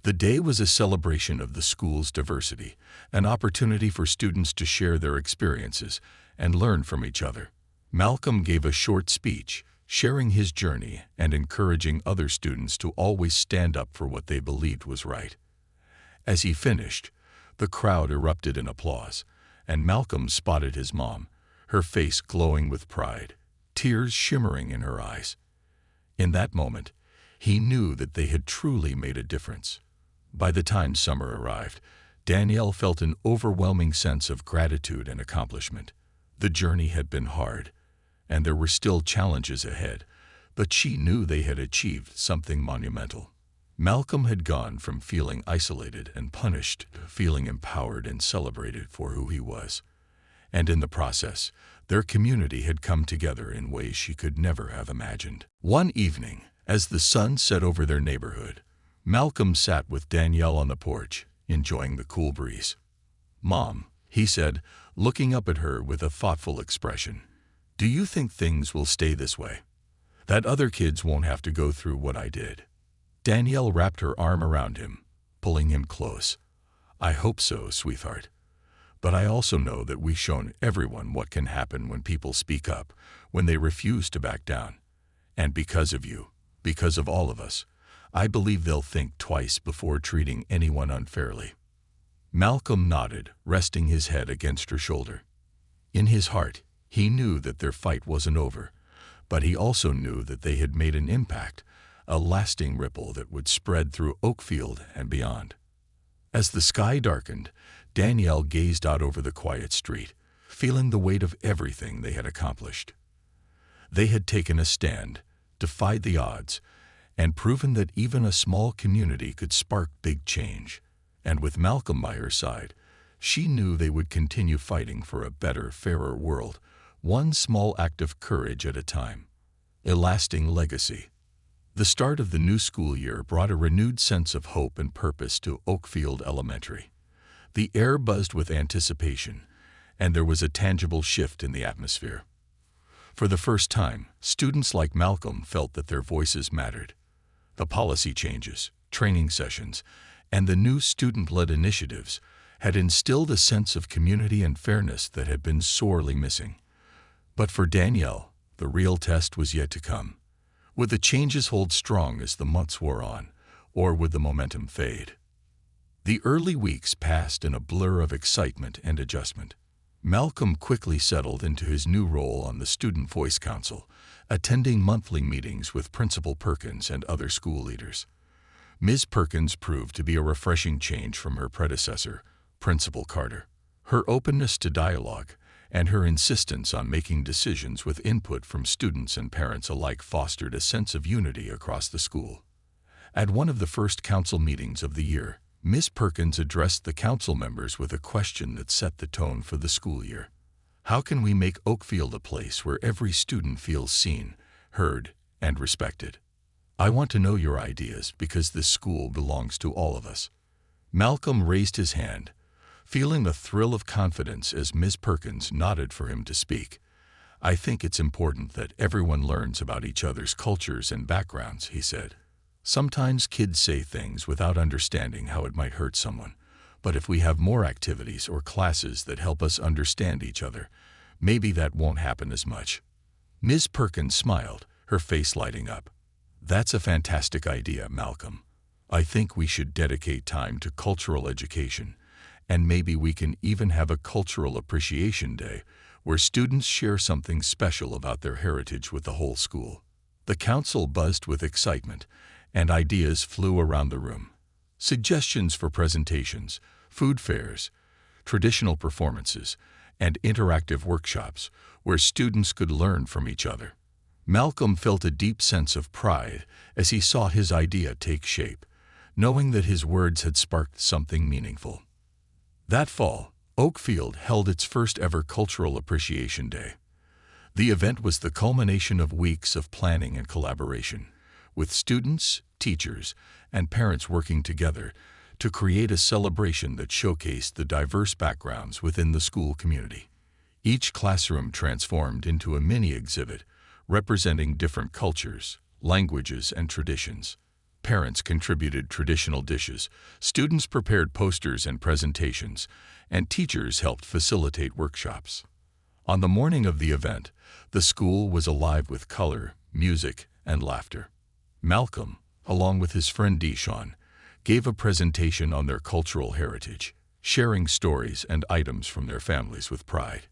The day was a celebration of the school's diversity, an opportunity for students to share their experiences and learn from each other. Malcolm gave a short speech, sharing his journey and encouraging other students to always stand up for what they believed was right. As he finished, the crowd erupted in applause, and Malcolm spotted his mom, her face glowing with pride, tears shimmering in her eyes. In that moment, he knew that they had truly made a difference. By the time summer arrived, Danielle felt an overwhelming sense of gratitude and accomplishment. The journey had been hard, and there were still challenges ahead, but she knew they had achieved something monumental. Malcolm had gone from feeling isolated and punished to feeling empowered and celebrated for who he was. And in the process, their community had come together in ways she could never have imagined. One evening, as the sun set over their neighborhood, Malcolm sat with Danielle on the porch, enjoying the cool breeze. "Mom," he said, looking up at her with a thoughtful expression, "do you think things will stay this way? That other kids won't have to go through what I did?" Danielle wrapped her arm around him, pulling him close. "I hope so, sweetheart. But I also know that we've shown everyone what can happen when people speak up, when they refuse to back down. And because of you, because of all of us, I believe they'll think twice before treating anyone unfairly." Malcolm nodded, resting his head against her shoulder. In his heart, he knew that their fight wasn't over, but he also knew that they had made an impact, a lasting ripple that would spread through Oakfield and beyond. As the sky darkened, Danielle gazed out over the quiet street, feeling the weight of everything they had accomplished. They had taken a stand, defied the odds, and proven that even a small community could spark big change. And with Malcolm by her side, she knew they would continue fighting for a better, fairer world, one small act of courage at a time. A lasting legacy. The start of the new school year brought a renewed sense of hope and purpose to Oakfield Elementary. The air buzzed with anticipation, and there was a tangible shift in the atmosphere. For the first time, students like Malcolm felt that their voices mattered. The policy changes, training sessions, and the new student-led initiatives had instilled a sense of community and fairness that had been sorely missing. But for Danielle, the real test was yet to come. Would the changes hold strong as the months wore on, or would the momentum fade? The early weeks passed in a blur of excitement and adjustment. Malcolm quickly settled into his new role on the Student Voice Council, attending monthly meetings with Principal Perkins and other school leaders. Ms. Perkins proved to be a refreshing change from her predecessor, Principal Carter. Her openness to dialogue and her insistence on making decisions with input from students and parents alike fostered a sense of unity across the school. At one of the first council meetings of the year, Ms. Perkins addressed the council members with a question that set the tone for the school year. How can we make Oakfield a place where every student feels seen, heard, and respected? I want to know your ideas because this school belongs to all of us. Malcolm raised his hand, feeling the thrill of confidence as Ms. Perkins nodded for him to speak. I think it's important that everyone learns about each other's cultures and backgrounds, he said. Sometimes kids say things without understanding how it might hurt someone, but if we have more activities or classes that help us understand each other, maybe that won't happen as much. Ms. Perkins smiled, her face lighting up. That's a fantastic idea, Malcolm. I think we should dedicate time to cultural education, and maybe we can even have a cultural appreciation day where students share something special about their heritage with the whole school. The council buzzed with excitement, and ideas flew around the room. Suggestions for presentations, food fairs, traditional performances, and interactive workshops where students could learn from each other. Malcolm felt a deep sense of pride as he saw his idea take shape, knowing that his words had sparked something meaningful. That fall, Oakfield held its first ever Cultural Appreciation Day. The event was the culmination of weeks of planning and collaboration, with students, teachers, and parents working together to create a celebration that showcased the diverse backgrounds within the school community. Each classroom transformed into a mini exhibit representing different cultures, languages, and traditions. Parents contributed traditional dishes, students prepared posters and presentations, and teachers helped facilitate workshops. On the morning of the event, the school was alive with color, music, and laughter. Malcolm, along with his friend Deshawn, gave a presentation on their cultural heritage, sharing stories and items from their families with pride.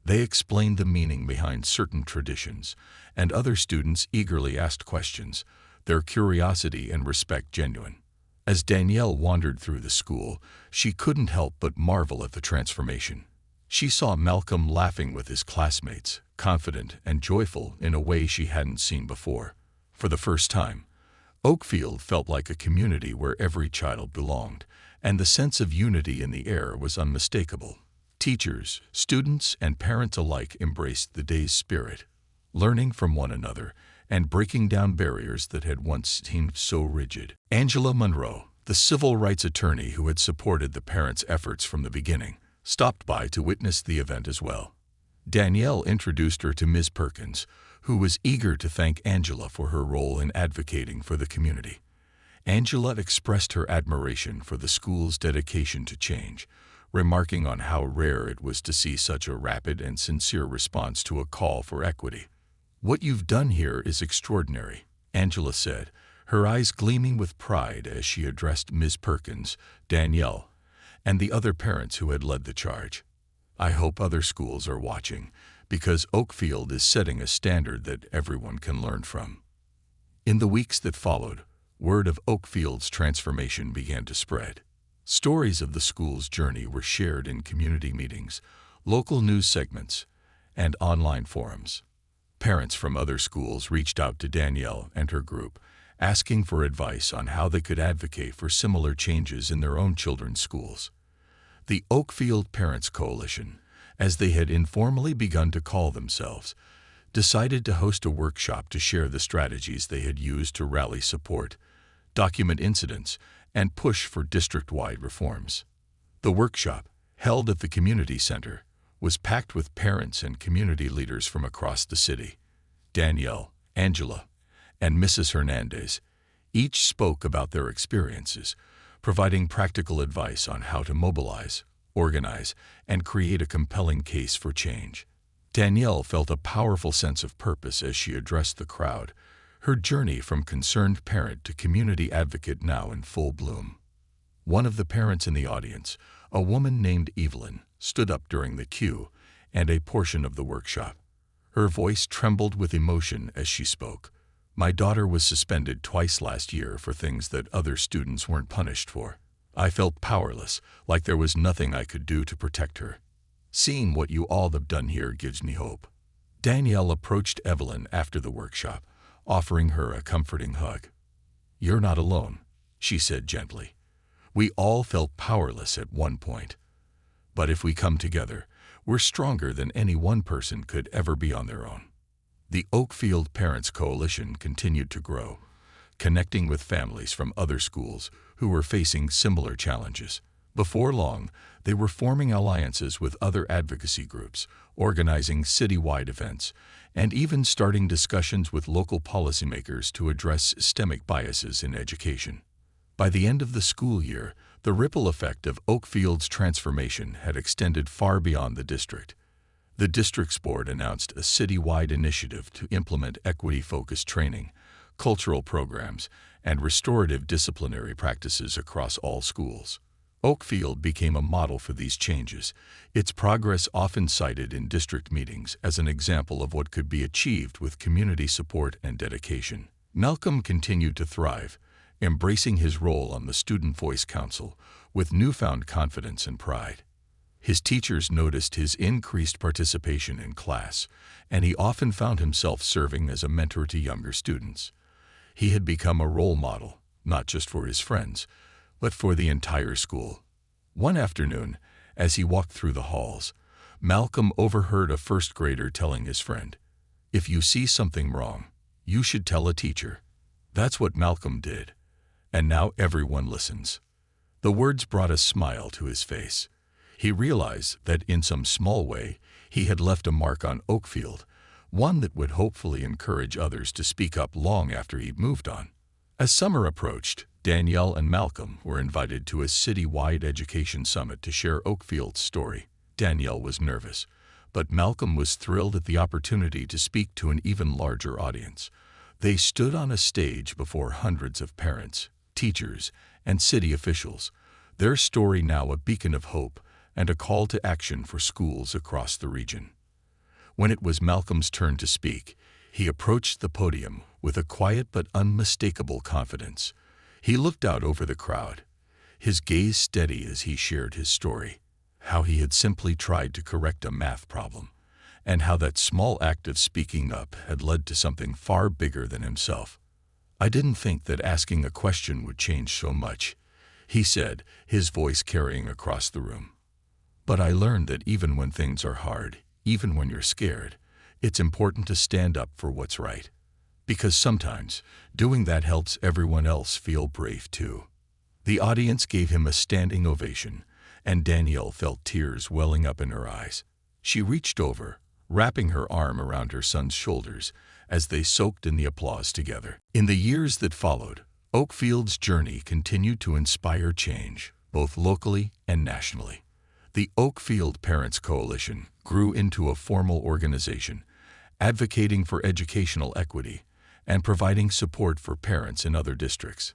They explained the meaning behind certain traditions, and other students eagerly asked questions, their curiosity and respect genuine. As Danielle wandered through the school, she couldn't help but marvel at the transformation. She saw Malcolm laughing with his classmates, confident and joyful in a way she hadn't seen before. For the first time, Oakfield felt like a community where every child belonged, and the sense of unity in the air was unmistakable. Teachers, students, and parents alike embraced the day's spirit, learning from one another and breaking down barriers that had once seemed so rigid. Angela Monroe, the civil rights attorney who had supported the parents' efforts from the beginning, stopped by to witness the event as well. Danielle introduced her to Ms. Perkins, who was eager to thank Angela for her role in advocating for the community. Angela expressed her admiration for the school's dedication to change, remarking on how rare it was to see such a rapid and sincere response to a call for equity. "What you've done here is extraordinary," Angela said, her eyes gleaming with pride as she addressed Ms. Perkins, Danielle, and the other parents who had led the charge. "I hope other schools are watching, because Oakfield is setting a standard that everyone can learn from." In the weeks that followed, word of Oakfield's transformation began to spread. Stories of the school's journey were shared in community meetings, local news segments, and online forums. Parents from other schools reached out to Danielle and her group, asking for advice on how they could advocate for similar changes in their own children's schools. The Oakfield Parents Coalition, as they had informally begun to call themselves, decided to host a workshop to share the strategies they had used to rally support, document incidents, and push for district-wide reforms. The workshop, held at the community center, was packed with parents and community leaders from across the city. Danielle, Angela, and Mrs. Hernandez each spoke about their experiences, providing practical advice on how to mobilize, organize, and create a compelling case for change. Danielle felt a powerful sense of purpose as she addressed the crowd, her journey from concerned parent to community advocate now in full bloom. One of the parents in the audience, a woman named Evelyn, stood up during the cue and a portion of the workshop. Her voice trembled with emotion as she spoke. "My daughter was suspended twice last year for things that other students weren't punished for. I felt powerless, like there was nothing I could do to protect her. Seeing what you all have done here gives me hope." Danielle approached Evelyn after the workshop, offering her a comforting hug. "You're not alone," she said gently. "We all felt powerless at one point. But if we come together, we're stronger than any one person could ever be on their own." The Oakfield Parents Coalition continued to grow, connecting with families from other schools who were facing similar challenges. Before long, they were forming alliances with other advocacy groups, organizing citywide events, and even starting discussions with local policymakers to address systemic biases in education. By the end of the school year, the ripple effect of Oakfield's transformation had extended far beyond the district. The district's board announced a citywide initiative to implement equity-focused training, cultural programs, and restorative disciplinary practices across all schools. Oakfield became a model for these changes, its progress often cited in district meetings as an example of what could be achieved with community support and dedication. Malcolm continued to thrive, embracing his role on the Student Voice Council with newfound confidence and pride. His teachers noticed his increased participation in class, and he often found himself serving as a mentor to younger students. He had become a role model, not just for his friends, but for the entire school. One afternoon, As he walked through the halls, Malcolm overheard a first grader telling his friend, "If you see something wrong, you should tell a teacher." That's what Malcolm did, and now everyone listens. The words brought a smile to his face. He realized that in some small way he had left a mark on Oakfield, one that would hopefully encourage others to speak up long after he'd moved on. As summer approached, Danielle and Malcolm were invited to a city-wide education summit to share Oakfield's story. Danielle was nervous, but Malcolm was thrilled at the opportunity to speak to an even larger audience. They stood on a stage before hundreds of parents, teachers, and city officials, their story now a beacon of hope and a call to action for schools across the region. When it was Malcolm's turn to speak, he approached the podium with a quiet but unmistakable confidence. He looked out over the crowd, his gaze steady as he shared his story, how he had simply tried to correct a math problem, and how that small act of speaking up had led to something far bigger than himself. "I didn't think that asking a question would change so much," he said, his voice carrying across the room. "But I learned that even when things are hard, even when you're scared, it's important to stand up for what's right. Because sometimes doing that helps everyone else feel brave too." The audience gave him a standing ovation, and Danielle felt tears welling up in her eyes. She reached over, wrapping her arm around her son's shoulders as they soaked in the applause together. In the years that followed, Oakfield's journey continued to inspire change, both locally and nationally. The Oakfield Parents Coalition grew into a formal organization, advocating for educational equity and providing support for parents in other districts.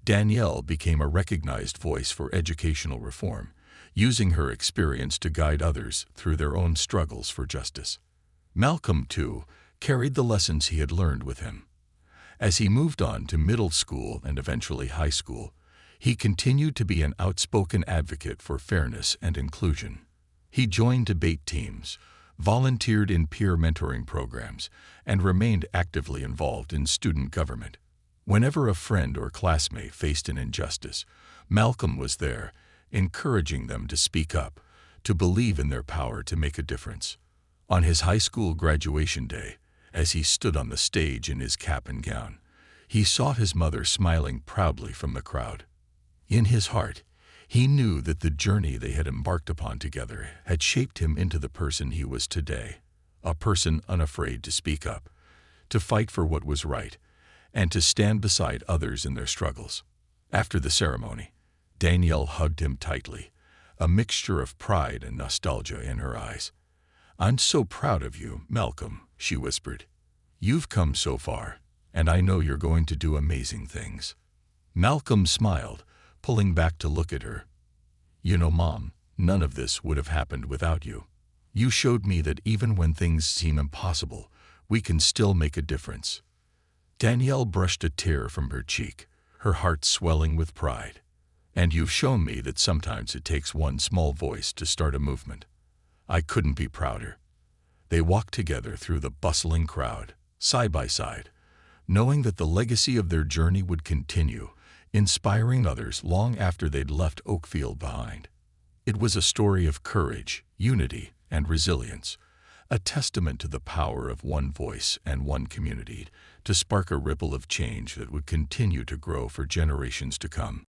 Danielle became a recognized voice for educational reform, using her experience to guide others through their own struggles for justice. Malcolm, too, carried the lessons he had learned with him. As he moved on to middle school and eventually high school, he continued to be an outspoken advocate for fairness and inclusion. He joined debate teams, volunteered in peer mentoring programs, and remained actively involved in student government. Whenever a friend or classmate faced an injustice, Malcolm was there, encouraging them to speak up, to believe in their power to make a difference. On his high school graduation day, as he stood on the stage in his cap and gown, he saw his mother smiling proudly from the crowd. In his heart, he knew that the journey they had embarked upon together had shaped him into the person he was today, a person unafraid to speak up, to fight for what was right, and to stand beside others in their struggles. After the ceremony, Danielle hugged him tightly, a mixture of pride and nostalgia in her eyes. "I'm so proud of you, Malcolm," she whispered. "You've come so far, and I know you're going to do amazing things." Malcolm smiled, pulling back to look at her. "You know, Mom, none of this would have happened without you. You showed me that even when things seem impossible, we can still make a difference." Danielle brushed a tear from her cheek, her heart swelling with pride. "And you've shown me that sometimes it takes one small voice to start a movement." I couldn't be prouder. They walked together through the bustling crowd, side by side, knowing that the legacy of their journey would continue, inspiring others long after they'd left Oakfield behind. It was a story of courage, unity, and resilience, a testament to the power of one voice and one community to spark a ripple of change that would continue to grow for generations to come.